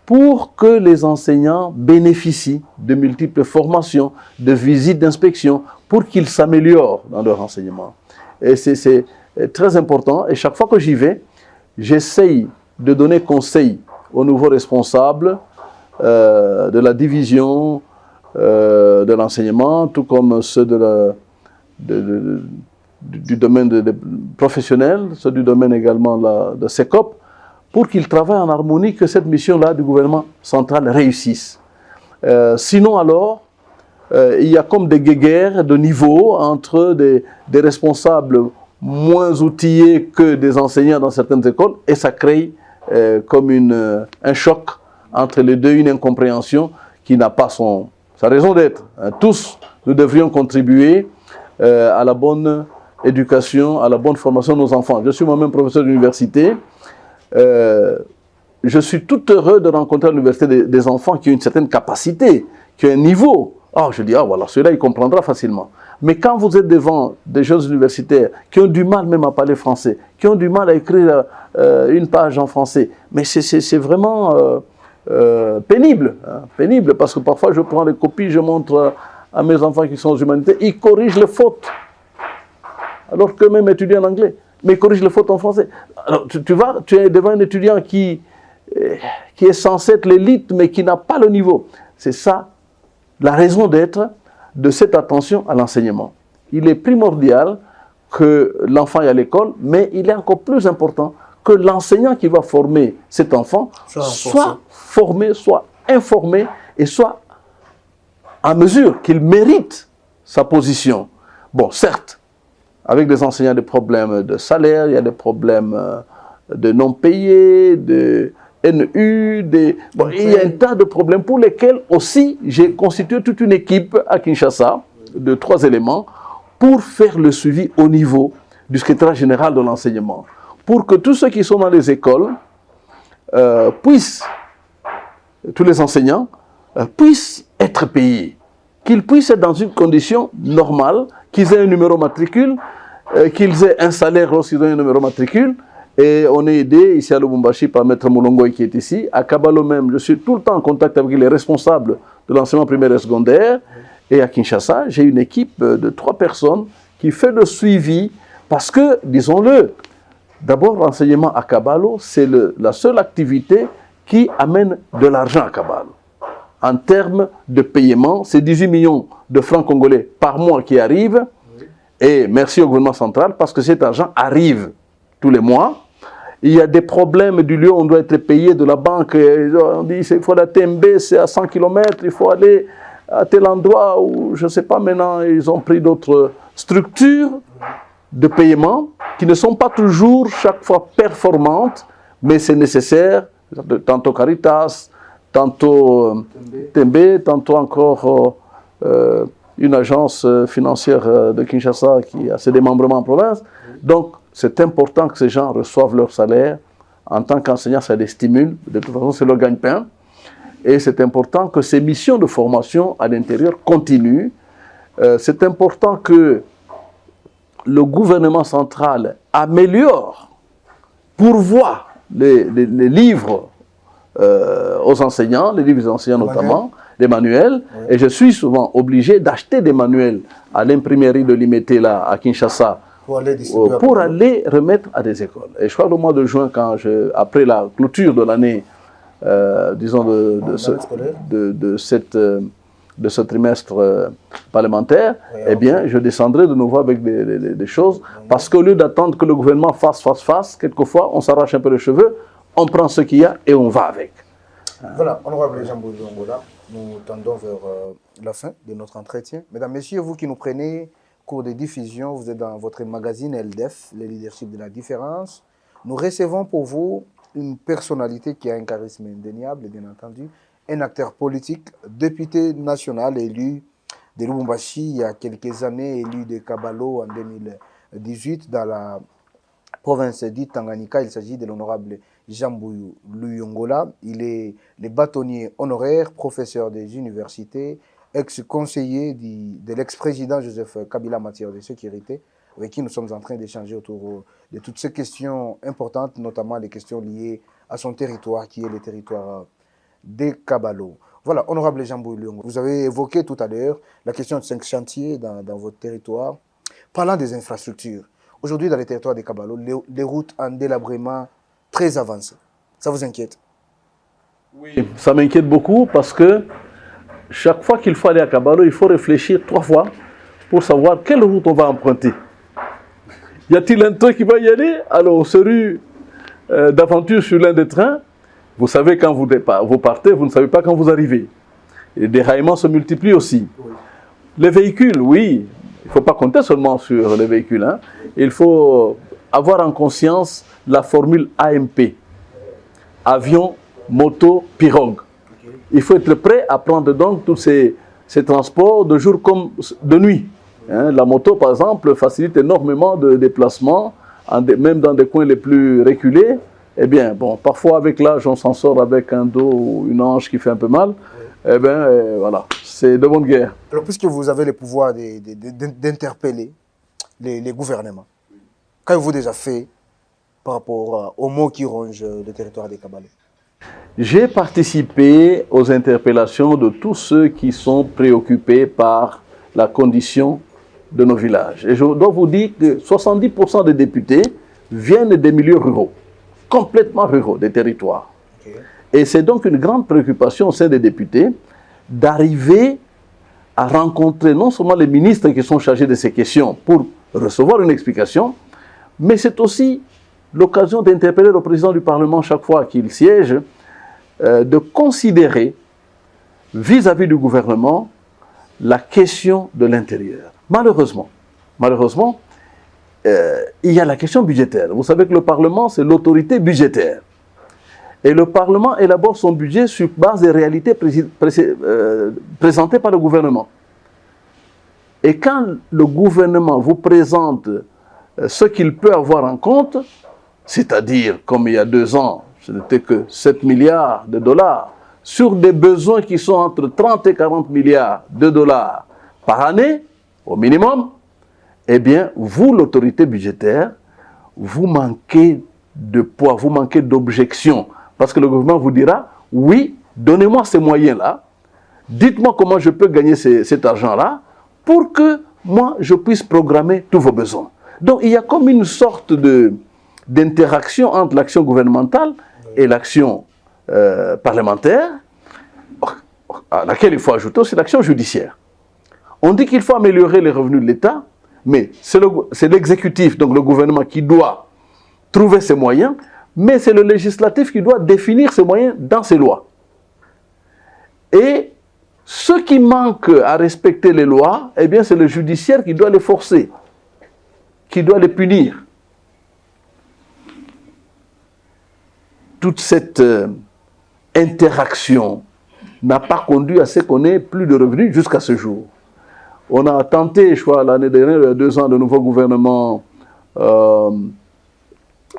pour que les enseignants bénéficient de multiples formations, de visites d'inspection, pour qu'ils s'améliorent dans leur enseignement. Et c'est très important. Et chaque fois que j'y vais, j'essaye de donner conseil aux nouveaux responsables de la division de l'enseignement, tout comme ceux du domaine professionnel, ceux du domaine également de SECOP, pour qu'ils travaillent en harmonie, que cette mission-là du gouvernement central réussisse. Sinon alors, il y a comme des guéguerres de niveau entre des responsables moins outillés que des enseignants dans certaines écoles, et ça crée comme un choc entre les deux, une incompréhension qui n'a pas sa raison d'être. Tous, nous devrions contribuer à la bonne éducation, à la bonne formation de nos enfants. Je suis moi-même professeur d'université. Je suis tout heureux de rencontrer à l'université des enfants qui ont une certaine capacité, qui ont un niveau. Je dis, voilà, celui-là, il comprendra facilement. Mais quand vous êtes devant des jeunes universitaires qui ont du mal même à parler français, qui ont du mal à écrire une page en français, mais c'est vraiment pénible, pénible, parce que parfois je prends les copies, je montre à mes enfants qui sont aux humanités, ils corrigent les fautes, alors qu'eux-mêmes étudient en anglais. mais il corrige les fautes en français. Alors, tu es devant un étudiant qui est censé être l'élite, mais qui n'a pas le niveau. C'est ça, la raison d'être de cette attention à l'enseignement. Il est primordial que l'enfant aille à l'école, mais il est encore plus important que l'enseignant qui va former cet enfant soit formé, soit informé et soit à mesure qu'il mérite sa position. Bon, certes, avec des enseignants, des problèmes de salaire, il y a des problèmes de non-payés, de NU, bon, il y a un tas de problèmes pour lesquels aussi j'ai constitué toute une équipe à Kinshasa de 3 éléments pour faire le suivi au niveau du secrétariat général de l'enseignement, pour que tous ceux qui sont dans les écoles tous les enseignants puissent être payés, qu'ils puissent être dans une condition normale, qu'ils aient un numéro matricule, qu'ils aient un salaire lorsqu'ils ont un numéro matricule. Et on est aidé ici à Lubumbashi par Maître Moulongo qui est ici. À Kabalo même, je suis tout le temps en contact avec les responsables de l'enseignement primaire et secondaire. Et à Kinshasa, j'ai une équipe de 3 personnes qui fait le suivi parce que, disons-le, d'abord l'enseignement à Kabalo, c'est la seule activité qui amène de l'argent à Kabalo. En termes de paiement, c'est 18 millions de francs congolais par mois qui arrivent. Et merci au gouvernement central parce que cet argent arrive tous les mois. Il y a des problèmes du lieu où on doit être payé de la banque. On dit qu'il faut la TMB, c'est à 100 km, il faut aller à tel endroit où, je ne sais pas maintenant, ils ont pris d'autres structures de paiement qui ne sont pas toujours chaque fois performantes, mais c'est nécessaire, tantôt Caritas, tantôt TMB, tantôt encore une agence financière de Kinshasa qui a ses démembrements en province. Donc, c'est important que ces gens reçoivent leur salaire. En tant qu'enseignant, ça les stimule. De toute façon, c'est leur gagne-pain. Et c'est important que ces missions de formation à l'intérieur continuent. C'est important que le gouvernement central améliore, pourvoie les livres aux enseignants, les livres des enseignants notamment, des manuels. Oui. Et je suis souvent obligé d'acheter des manuels à l'imprimerie de l'IMET là, à Kinshasa, pour aller remettre à des écoles. Et je crois que le mois de juin, après la clôture de l'année, disons de ce trimestre parlementaire, eh bien, je descendrai de nouveau avec des choses, parce qu'au lieu d'attendre que le gouvernement fasse, quelquefois, on s'arrache un peu les cheveux, on prend ce qu'il y a et on va avec. Voilà, honorable Jean-Bouy Angola, nous tendons vers la fin de notre entretien. Mesdames, Messieurs, vous qui nous prenez cours de diffusion, vous êtes dans votre magazine LDF, le leadership de la différence. Nous recevons pour vous une personnalité qui a un charisme indéniable, bien entendu, un acteur politique, député national élu de Lubumbashi il y a quelques années, élu de Kabalo en 2018 dans la province dite Tanganyika. Il s'agit de l'honorable Jean-Bouy Angola. Il est le bâtonnier honoraire, professeur des universités, ex-conseiller de l'ex-président Joseph Kabila en matière de sécurité, avec qui nous sommes en train d'échanger autour de toutes ces questions importantes, notamment les questions liées à son territoire, qui est le territoire de Kabalo. Voilà, honorable Jean-Bouy Angola, vous avez évoqué tout à l'heure la question de 5 chantiers dans votre territoire. Parlant des infrastructures, aujourd'hui dans les territoires de Kabalo, les routes en délabrement très avancées. Ça vous inquiète? Oui, ça m'inquiète beaucoup parce que chaque fois qu'il faut aller à Kabalo, il faut réfléchir 3 fois pour savoir quelle route on va emprunter. Y a-t-il un train qui va y aller? Alors on se rue d'aventure sur l'un des trains. Vous savez quand vous partez, vous ne savez pas quand vous arrivez. Et les déraillements se multiplient aussi. Oui. Les véhicules, oui, il ne faut pas compter seulement sur les véhicules. Hein. Il faut avoir en conscience la formule AMP. Avion, moto, pirogue. Il faut être prêt à prendre donc tous ces transports de jour comme de nuit. Hein, la moto, par exemple, facilite énormément de déplacements, même dans des coins les plus reculés. Eh bien, bon, parfois avec l'âge, on s'en sort avec un dos ou une hanche qui fait un peu mal. Oui. Eh bien, voilà, c'est de bonne guerre. Alors, puisque vous avez le pouvoir d'interpeller les gouvernements, qu'avez-vous déjà fait par rapport aux maux qui rongent le territoire des Kabalo? J'ai participé aux interpellations de tous ceux qui sont préoccupés par la condition de nos villages. Et je dois vous dire que 70% des députés viennent des milieux ruraux, complètement ruraux, des territoires. Okay. Et c'est donc une grande préoccupation au sein des députés d'arriver à rencontrer non seulement les ministres qui sont chargés de ces questions pour recevoir une explication, mais c'est aussi l'occasion d'interpeller le président du Parlement chaque fois qu'il siège, de considérer vis-à-vis du gouvernement la question de l'intérieur. Malheureusement, il y a la question budgétaire. Vous savez que le Parlement, c'est l'autorité budgétaire. Et le Parlement élabore son budget sur base des réalités présentées par le gouvernement. Et quand le gouvernement vous présente ce qu'il peut avoir en compte, c'est-à-dire, comme il y a 2 ans, ce n'était que 7 milliards de dollars, sur des besoins qui sont entre 30 et 40 milliards de dollars par année, au minimum, eh bien, vous, l'autorité budgétaire, vous manquez de poids, vous manquez d'objection. Parce que le gouvernement vous dira, oui, donnez-moi ces moyens-là, dites-moi comment je peux gagner cet argent-là, pour que moi, je puisse programmer tous vos besoins. Donc, il y a comme une sorte d'interaction entre l'action gouvernementale et l'action parlementaire, à laquelle il faut ajouter aussi l'action judiciaire. On dit qu'il faut améliorer les revenus de l'État, mais c'est l'exécutif, donc le gouvernement, qui doit trouver ces moyens, mais c'est le législatif qui doit définir ces moyens dans ses lois. Et ceux qui manquent à respecter les lois, eh bien c'est le judiciaire qui doit les forcer, qui doit les punir. Toute cette interaction n'a pas conduit à ce qu'on ait plus de revenus jusqu'à ce jour. On a tenté, je crois, l'année dernière, il y a 2 ans, de nouveau gouvernement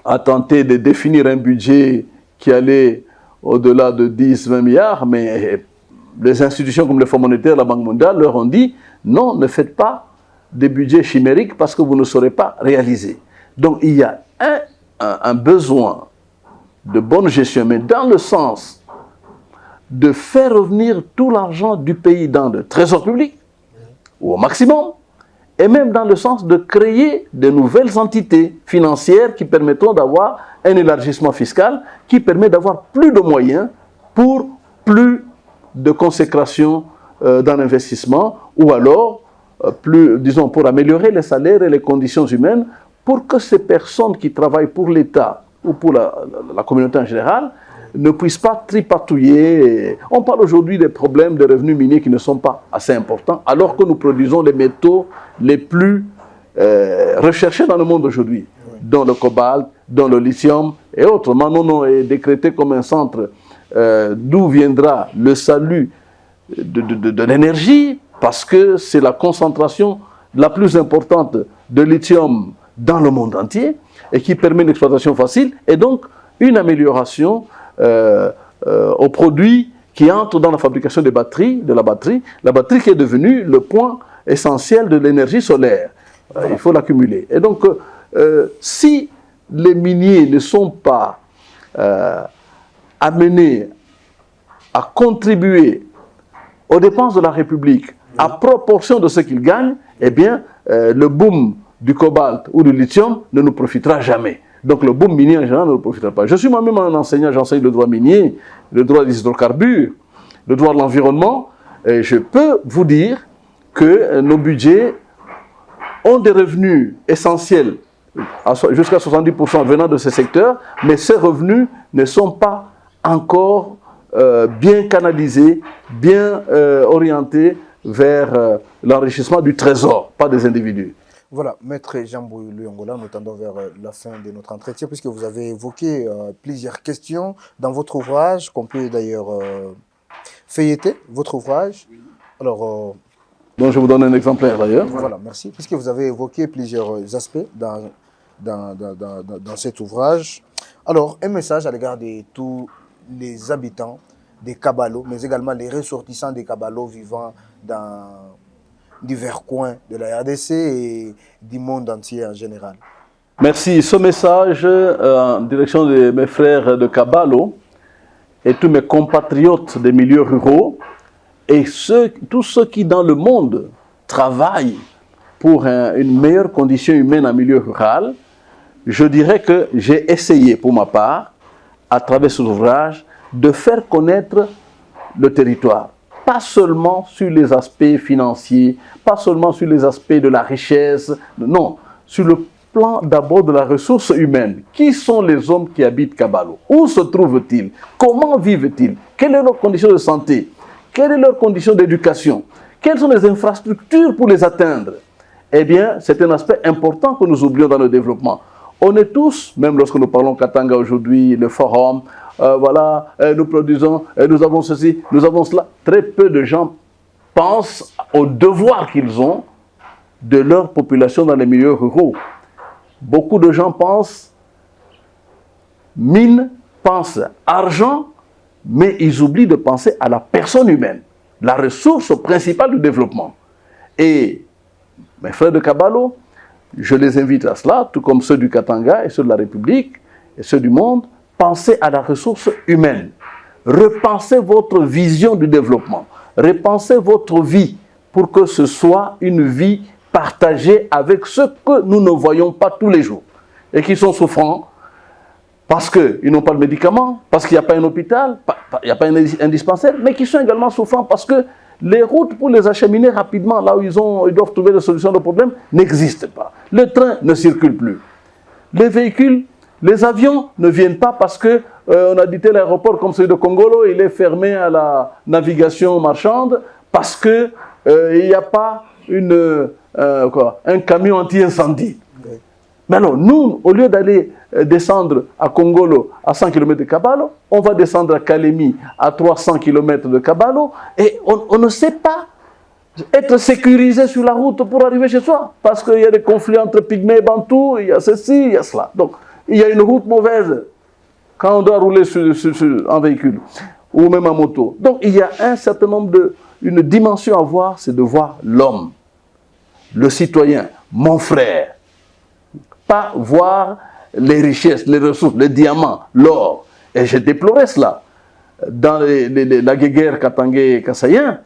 a tenté de définir un budget qui allait au-delà de 10-20 milliards, mais les institutions comme le Fonds monétaire, la Banque mondiale leur ont dit non, ne faites pas des budgets chimériques parce que vous ne saurez pas réaliser. Donc il y a un besoin de bonne gestion, mais dans le sens de faire revenir tout l'argent du pays dans le trésor public, ou au maximum, et même dans le sens de créer de nouvelles entités financières qui permettront d'avoir un élargissement fiscal qui permet d'avoir plus de moyens pour plus de consécration dans l'investissement, ou alors plus, disons, pour améliorer les salaires et les conditions humaines, pour que ces personnes qui travaillent pour l'État ou pour la communauté en général ne puissent pas tripatouiller. On parle aujourd'hui des problèmes de revenus miniers qui ne sont pas assez importants, alors que nous produisons les métaux les plus recherchés dans le monde aujourd'hui, dont le cobalt, dont le lithium et autres. Manono est décrété comme un centre d'où viendra le salut de l'énergie, parce que c'est la concentration la plus importante de lithium dans le monde entier et qui permet une exploitation facile et donc une amélioration aux produits qui entrent dans la fabrication des batteries, la batterie qui est devenue le point essentiel de l'énergie solaire. Il faut l'accumuler. Et donc, si les miniers ne sont pas amenés à contribuer aux dépenses de la République à proportion de ce qu'ils gagnent, eh bien, le boom du cobalt ou du lithium ne nous profitera jamais. Donc le boom minier en général ne nous profitera pas. Je suis moi-même un enseignant, j'enseigne le droit minier, le droit des hydrocarbures, le droit de l'environnement, et je peux vous dire que nos budgets ont des revenus essentiels, jusqu'à 70% venant de ces secteurs, mais ces revenus ne sont pas encore bien canalisés, bien orientés vers l'enrichissement du trésor, pas des individus. Voilà, Maître Jean-Bouy Luyongola, nous tendons vers la fin de notre entretien, puisque vous avez évoqué plusieurs questions dans votre ouvrage, qu'on peut d'ailleurs feuilleter, votre ouvrage. Alors, donc je vous donne un exemplaire d'ailleurs. Voilà, merci. Puisque vous avez évoqué plusieurs aspects dans cet ouvrage. Alors, un message à l'égard de tous les habitants des Kabalos, mais également les ressortissants des Kabalos vivant dans divers coins de la RDC et du monde entier en général. Merci. Ce message en direction de mes frères de Kabalo et tous mes compatriotes des milieux ruraux et tous ceux qui dans le monde travaillent pour une meilleure condition humaine en milieu rural, je dirais que j'ai essayé pour ma part, à travers cet ouvrage, de faire connaître le territoire. Pas seulement sur les aspects financiers, pas seulement sur les aspects de la richesse, non, sur le plan d'abord de la ressource humaine. Qui sont les hommes qui habitent Kabalo? Où se trouvent-ils? Comment vivent-ils? Quelles sont leurs conditions de santé? Quelles sont leurs conditions d'éducation? Quelles sont les infrastructures pour les atteindre? Eh bien, c'est un aspect important que nous oublions dans le développement. On est tous, même lorsque nous parlons Katanga aujourd'hui, le forum, voilà, nous produisons, nous avons ceci, nous avons cela. Très peu de gens pensent aux devoirs qu'ils ont de leur population dans les milieux ruraux. Beaucoup de gens pensent mine, pensent argent, mais ils oublient de penser à la personne humaine, la ressource principale du développement. Et mes frères de Kabalo, je les invite à cela, tout comme ceux du Katanga et ceux de la République et ceux du monde, pensez à la ressource humaine. Repensez votre vision du développement. Repensez votre vie pour que ce soit une vie partagée avec ceux que nous ne voyons pas tous les jours et qui sont souffrants parce qu'ils n'ont pas de médicaments, parce qu'il n'y a pas un hôpital, il n'y a pas un dispensaire, mais qui sont également souffrants parce que les routes pour les acheminer rapidement là où ils doivent trouver des solutions aux problèmes n'existent pas. Le train ne circule plus. Les véhicules, les avions ne viennent pas parce que on a dit tel aéroport comme celui de Kongolo, il est fermé à la navigation marchande parce que il n'y a pas un camion anti-incendie. Okay. Mais alors, nous, au lieu d'aller descendre à Kongolo à 100 km de Kabalo, on va descendre à Kalemi à 300 km de Kabalo et on ne sait pas être sécurisé sur la route pour arriver chez soi parce qu'il y a des conflits entre Pygmées et Bantous, il y a ceci, il y a cela. Donc, il y a une route mauvaise quand on doit rouler en véhicule ou même en moto. Donc, il y a un certain nombre une dimension à voir, c'est de voir l'homme, le citoyen, mon frère. Pas voir les richesses, les ressources, les diamants, l'or. Et j'ai déploré cela. Dans la guéguerre Katangé et Kassaïen,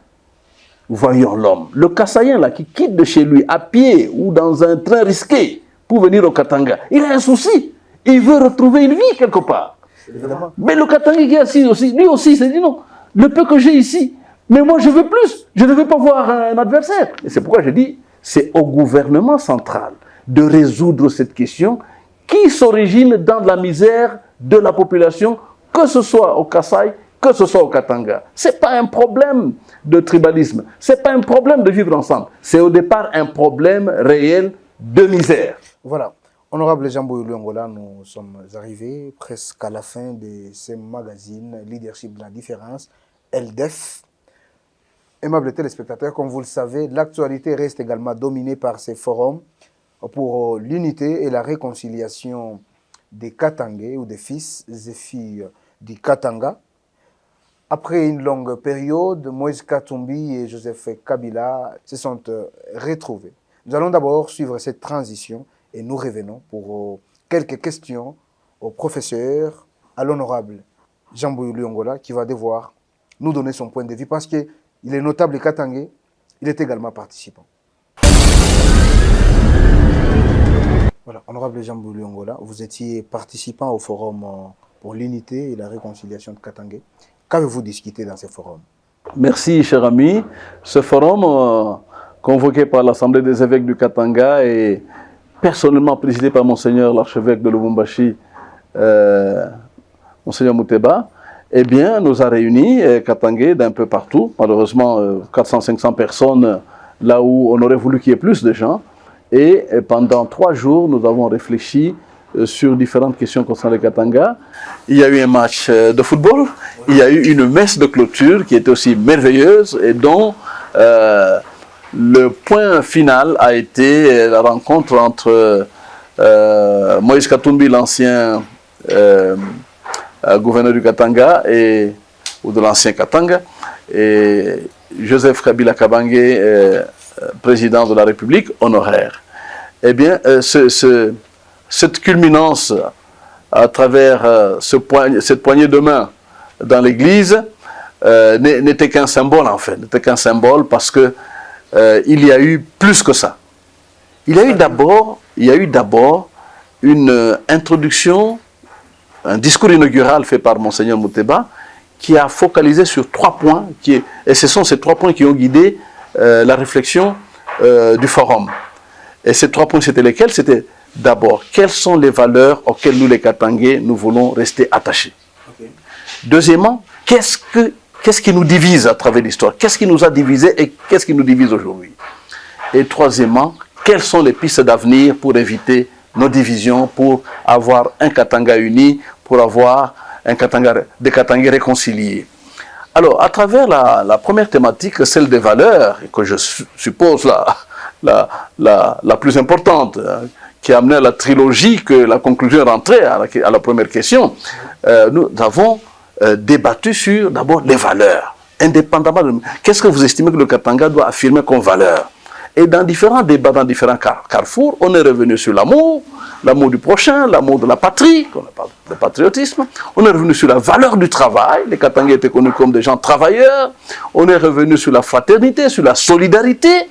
voyons l'homme. Le Kassaïen là, qui quitte de chez lui à pied ou dans un train risqué pour venir au Katanga, il a un souci. Il veut retrouver une vie quelque part. Évidemment. Mais le Katangé qui est assis aussi, lui aussi, il s'est dit non, le peu que j'ai ici, mais moi je veux plus. Je ne veux pas voir un adversaire. Et c'est pourquoi je dis, c'est au gouvernement central de résoudre cette question qui s'origine dans la misère de la population, que ce soit au Kasaï, que ce soit au Katanga. Ce n'est pas un problème de tribalisme, ce n'est pas un problème de vivre ensemble. C'est au départ un problème réel de misère. Voilà. Honorable Jean Boyoulou-Angola, nous sommes arrivés presque à la fin de ce magazine Leadership de la différence, LDEF. Aimables téléspectateurs, comme vous le savez, l'actualité reste également dominée par ces forums pour l'unité et la réconciliation des Katangais ou des fils et filles du Katanga. Après une longue période, Moïse Katumbi et Joseph Kabila se sont retrouvés. Nous allons d'abord suivre cette transition et nous revenons pour quelques questions au professeur, à l'honorable Jean Boyoulou-Angola, qui va devoir nous donner son point de vue parce qu'il est notable Katangais, il est également participant. Voilà, honorable Jean Boyoulou-Angola, vous étiez participant au forum pour l'unité et la réconciliation de Katangais. Qu'avez-vous discuté dans ce forum? Merci, cher ami. Ce forum, convoqué par l'Assemblée des évêques du Katanga et personnellement présidé par Monseigneur l'archevêque de Lubumbashi, Monseigneur Mouteba, eh bien, nous a réunis Katangais d'un peu partout. Malheureusement, 400-500 personnes, là où on aurait voulu qu'il y ait plus de gens. Et pendant 3 jours, nous avons réfléchi sur différentes questions concernant le Katanga. Il y a eu un match de football, il y a eu une messe de clôture qui était aussi merveilleuse et dont le point final a été la rencontre entre Moïse Katumbi, l'ancien gouverneur du Katanga ou de l'ancien Katanga, et Joseph Kabila Kabange, président de la République honoraire. Eh bien, cette culminance à travers cette poignée de main dans l'église n'était qu'un symbole en fait, n'était qu'un symbole parce que il y a eu plus que ça. Il y a eu d'abord une introduction, un discours inaugural fait par Monseigneur Mouteba, qui a focalisé sur 3 points, et ce sont ces 3 points qui ont guidé la réflexion du forum. Et ces 3 points, c'était lesquels? C'était d'abord, quelles sont les valeurs auxquelles nous, les Katangais, nous voulons rester attachés? Okay. Deuxièmement, qu'est-ce qui nous divise à travers l'histoire? Qu'est-ce qui nous a divisés et qu'est-ce qui nous divise aujourd'hui? Et troisièmement, quelles sont les pistes d'avenir pour éviter nos divisions, pour avoir un Katanga uni, pour avoir des Katangais réconciliés? Alors, à travers la première thématique, celle des valeurs, et que je suppose la plus importante, qui a amené à la trilogie, que la conclusion est rentrée à la première question, nous avons débattu sur d'abord les valeurs, indépendamment de... Qu'est-ce que vous estimez que le Katanga doit affirmer comme valeur? Et dans différents débats, dans différents carrefours, on est revenu sur l'amour du prochain, l'amour de la patrie, qu'on appelle le patriotisme. On est revenu sur la valeur du travail. Les Katangais étaient connus comme des gens travailleurs. On est revenu sur la fraternité, sur la solidarité.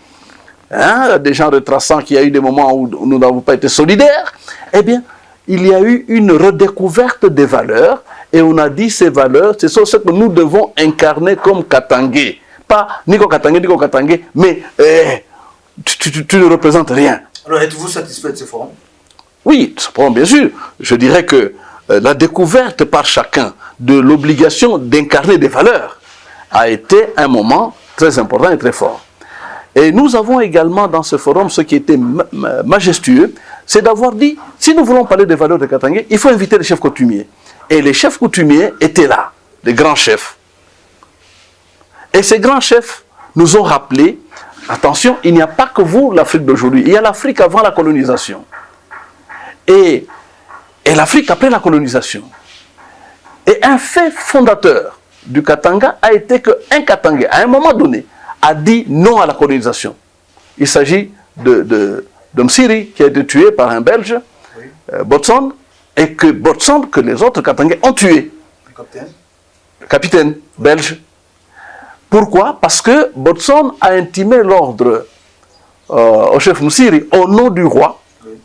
Des gens retraçant qu'il y a eu des moments où nous n'avons pas été solidaires. Eh bien, il y a eu une redécouverte des valeurs. Et on a dit ces valeurs, ce sont ce que nous devons incarner comme Katangais. Pas Nico Katangais, mais... Tu ne représentes rien. Alors, êtes-vous satisfait de ce forum? Oui, ce forum, bien sûr. Je dirais que la découverte par chacun de l'obligation d'incarner des valeurs a été un moment très important et très fort. Et nous avons également dans ce forum, ce qui était majestueux, c'est d'avoir dit, si nous voulons parler des valeurs de Katangais, il faut inviter les chefs coutumiers. Et les chefs coutumiers étaient là, les grands chefs. Et ces grands chefs nous ont rappelé, attention, il n'y a pas que vous, l'Afrique d'aujourd'hui. Il y a l'Afrique avant la colonisation. Et l'Afrique après la colonisation. Et un fait fondateur du Katanga a été qu'un Katangais, à un moment donné, a dit non à la colonisation. Il s'agit de Msiri, qui a été tué par un Belge, Botson, et que les autres Katangais ont tué. Le capitaine belge. Pourquoi? Parce que Botson a intimé l'ordre au chef Msiri, au nom du roi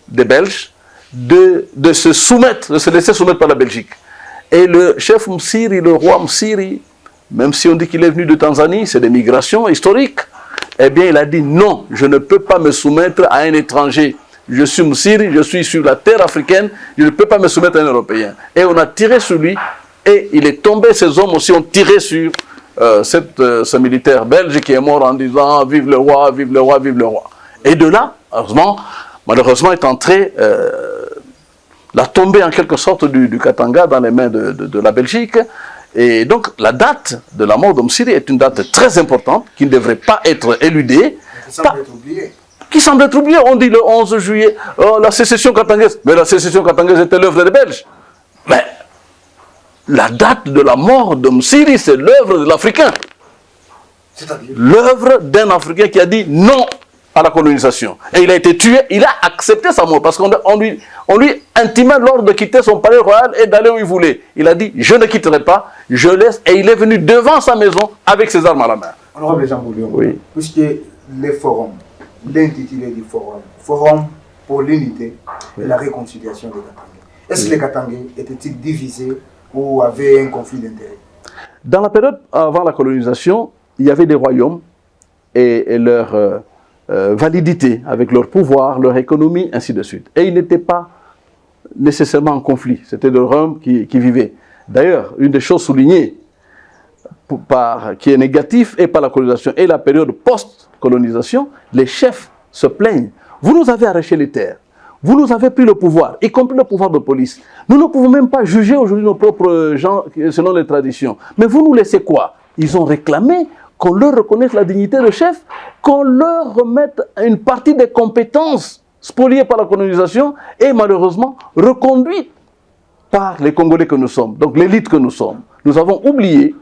des Belges, de se laisser soumettre par la Belgique. Et le chef Msiri, le roi Msiri, même si on dit qu'il est venu de Tanzanie, c'est des migrations historiques, eh bien il a dit non, je ne peux pas me soumettre à un étranger. Je suis Msiri, je suis sur la terre africaine, je ne peux pas me soumettre à un Européen. Et on a tiré sur lui, et il est tombé, ces hommes aussi ont tiré sur ce militaire belge qui est mort en disant « Vive le roi, vive le roi, vive le roi ». Et de là, malheureusement est entrée la tombée en quelque sorte du Katanga dans les mains de la Belgique. Et donc la date de la mort d'Msiri est une date très importante qui ne devrait pas être éludée. Qui semble être oubliée. On dit le 11 juillet, la sécession katangaise. Mais la sécession katangaise était l'œuvre des Belges. Mais la date de la mort d'Msiri, c'est l'œuvre de l'Africain. L'œuvre d'un Africain qui a dit non à la colonisation. Et il a été tué, il a accepté sa mort parce qu'on lui intimait l'ordre de quitter son palais royal et d'aller où il voulait. Il a dit, je ne quitterai pas, je laisse. Et il est venu devant sa maison avec ses armes à la main. Honorable Jean Boulion, oui. Puisque les forums, l'intitulé du forum, Forum pour l'unité et la réconciliation des Katangais. Est-ce que les Katangais étaient-ils divisés ou avaient un conflit d'intérêts? Dans la période avant la colonisation, il y avait des royaumes et leur validité avec leur pouvoir, leur économie, ainsi de suite. Et ils n'étaient pas nécessairement en conflit. C'était des royaumes qui vivaient. D'ailleurs, une des choses soulignées qui est négative et par la colonisation et la période post-colonisation, les chefs se plaignent. Vous nous avez arraché les terres. Vous nous avez pris le pouvoir, y compris le pouvoir de police. Nous ne pouvons même pas juger aujourd'hui nos propres gens selon les traditions. Mais vous nous laissez quoi? Ils ont réclamé qu'on leur reconnaisse la dignité de chef, qu'on leur remette une partie des compétences spoliées par la colonisation et malheureusement reconduites par les Congolais que nous sommes, donc l'élite que nous sommes. Nous avons oublié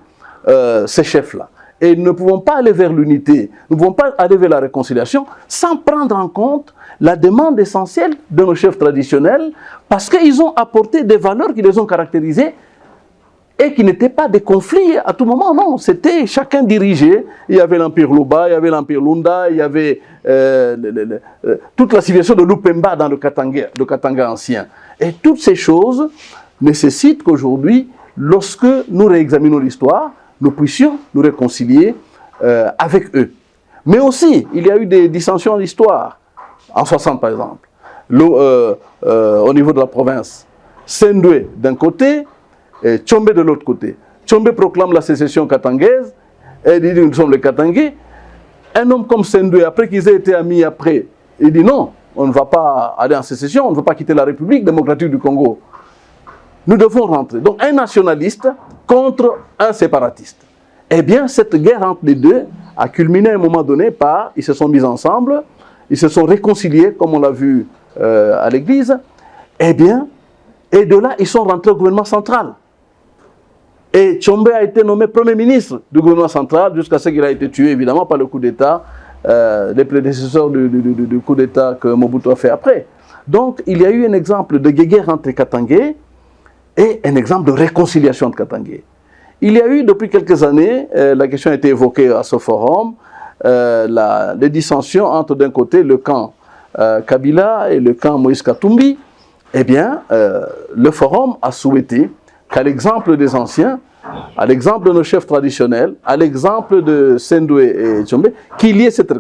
ces chefs-là. Et nous ne pouvons pas aller vers l'unité, nous ne pouvons pas aller vers la réconciliation sans prendre en compte la demande essentielle de nos chefs traditionnels parce qu'ils ont apporté des valeurs qui les ont caractérisés et qui n'étaient pas des conflits à tout moment, non. C'était chacun dirigé. Il y avait l'Empire Luba, il y avait l'Empire Lunda, il y avait toute la civilisation de Lupemba dans le Katanga ancien. Et toutes ces choses nécessitent qu'aujourd'hui, lorsque nous réexaminons l'histoire, nous puissions nous réconcilier avec eux. Mais aussi, il y a eu des dissensions en l'histoire, en 60 par exemple, au niveau de la province. Sendwe d'un côté, et Tchombe de l'autre côté. Tchombe proclame la sécession katangaise, et il dit nous sommes les Katangais. Un homme comme Sendwe, après qu'ils aient été amis après, il dit non, on ne va pas aller en sécession, on ne va pas quitter la République démocratique du Congo. Nous devons rentrer. Donc un nationaliste contre un séparatiste. Eh bien, cette guerre entre les deux a culminé à un moment donné par, ils se sont mis ensemble, ils se sont réconciliés, comme on l'a vu à l'église. Eh bien, et de là, ils sont rentrés au gouvernement central. Et Tchombe a été nommé Premier ministre du gouvernement central jusqu'à ce qu'il a été tué, évidemment, par le coup d'État, les prédécesseurs du coup d'État que Mobutu a fait après. Donc, il y a eu un exemple de guerre entre les Katangais et un exemple de réconciliation entre Katangais. Il y a eu, depuis quelques années, la question a été évoquée à ce forum, les dissensions entre d'un côté le camp Kabila et le camp Moïse Katumbi. Eh bien, le forum a souhaité qu'à l'exemple des anciens, à l'exemple de nos chefs traditionnels, à l'exemple de Sendwe et Tchombe, qu'il y ait cette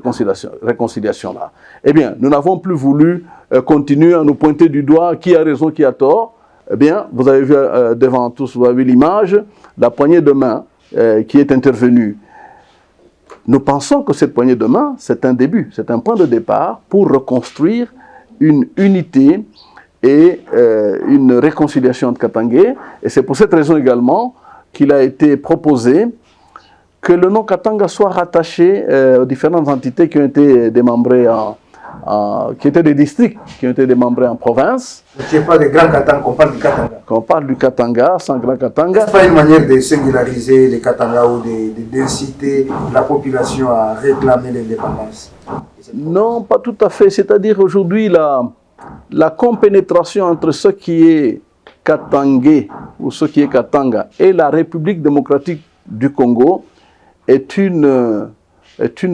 réconciliation-là. Eh bien, nous n'avons plus voulu continuer à nous pointer du doigt qui a raison, qui a tort. Eh bien, vous avez vu devant tous, vous avez vu l'image, la poignée de main qui est intervenue. Nous pensons que cette poignée de main, c'est un début, c'est un point de départ pour reconstruire une unité et une réconciliation entre Katangais. Et c'est pour cette raison également qu'il a été proposé que le nom Katanga soit rattaché aux différentes entités qui ont été démembrées qui étaient des districts, qui ont été démembrés en province. Ce n'est pas des grands Katanga, on parle du Katanga. Quand on parle du Katanga, sans grand Katanga. Ce n'est pas une manière de singulariser les Katanga ou d'inciter la population à réclamer l'indépendance? Non, pas tout à fait. C'est-à-dire aujourd'hui, la compénétration entre ce qui est Katangais ou ce qui est Katanga et la République démocratique du Congo est une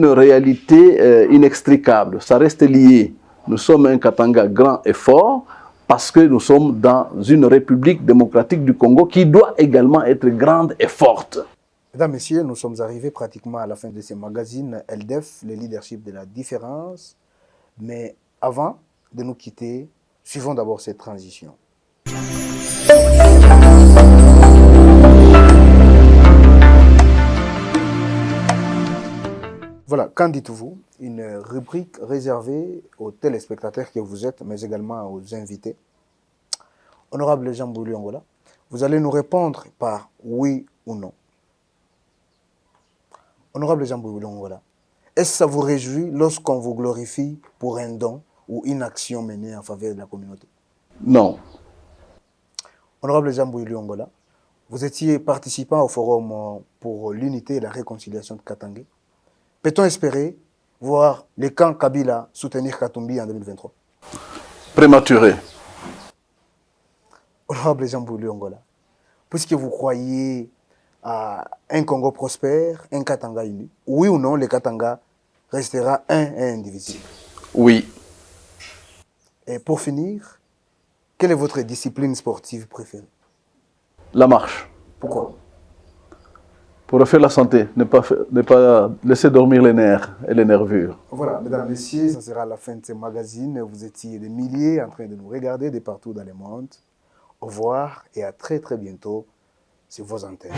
réalité inextricable. Ça reste lié. Nous sommes un Katanga grand et fort parce que nous sommes dans une République démocratique du Congo qui doit également être grande et forte. Mesdames, Messieurs, nous sommes arrivés pratiquement à la fin de ce magazine LDF, le leadership de la différence. Mais avant de nous quitter, suivons d'abord cette transition. Voilà, qu'en dites-vous? Une rubrique réservée aux téléspectateurs que vous êtes, mais également aux invités. Honorable Jean Bouli Angola, vous allez nous répondre par oui ou non. Honorable Jean Bouli Angola, est-ce que ça vous réjouit lorsqu'on vous glorifie pour un don ou une action menée en faveur de la communauté? Non. Honorable Jean Bouli Angola, vous étiez participant au forum pour l'unité et la réconciliation de Katanga. Peut-on espérer voir les camps Kabila soutenir Katumbi en 2023? Prématuré. Honorable Jean Bouli Angola, puisque vous croyez à un Congo prospère, un Katanga uni, oui ou non, le Katanga restera un et indivisible? Oui. Et pour finir, quelle est votre discipline sportive préférée? La marche. Pourquoi? Pour refaire la santé, ne pas laisser dormir les nerfs et les nervures. Voilà, mesdames, messieurs, ça sera la fin de ce magazine. Vous étiez des milliers en train de nous regarder de partout dans le monde. Au revoir et à très très bientôt sur vos antennes.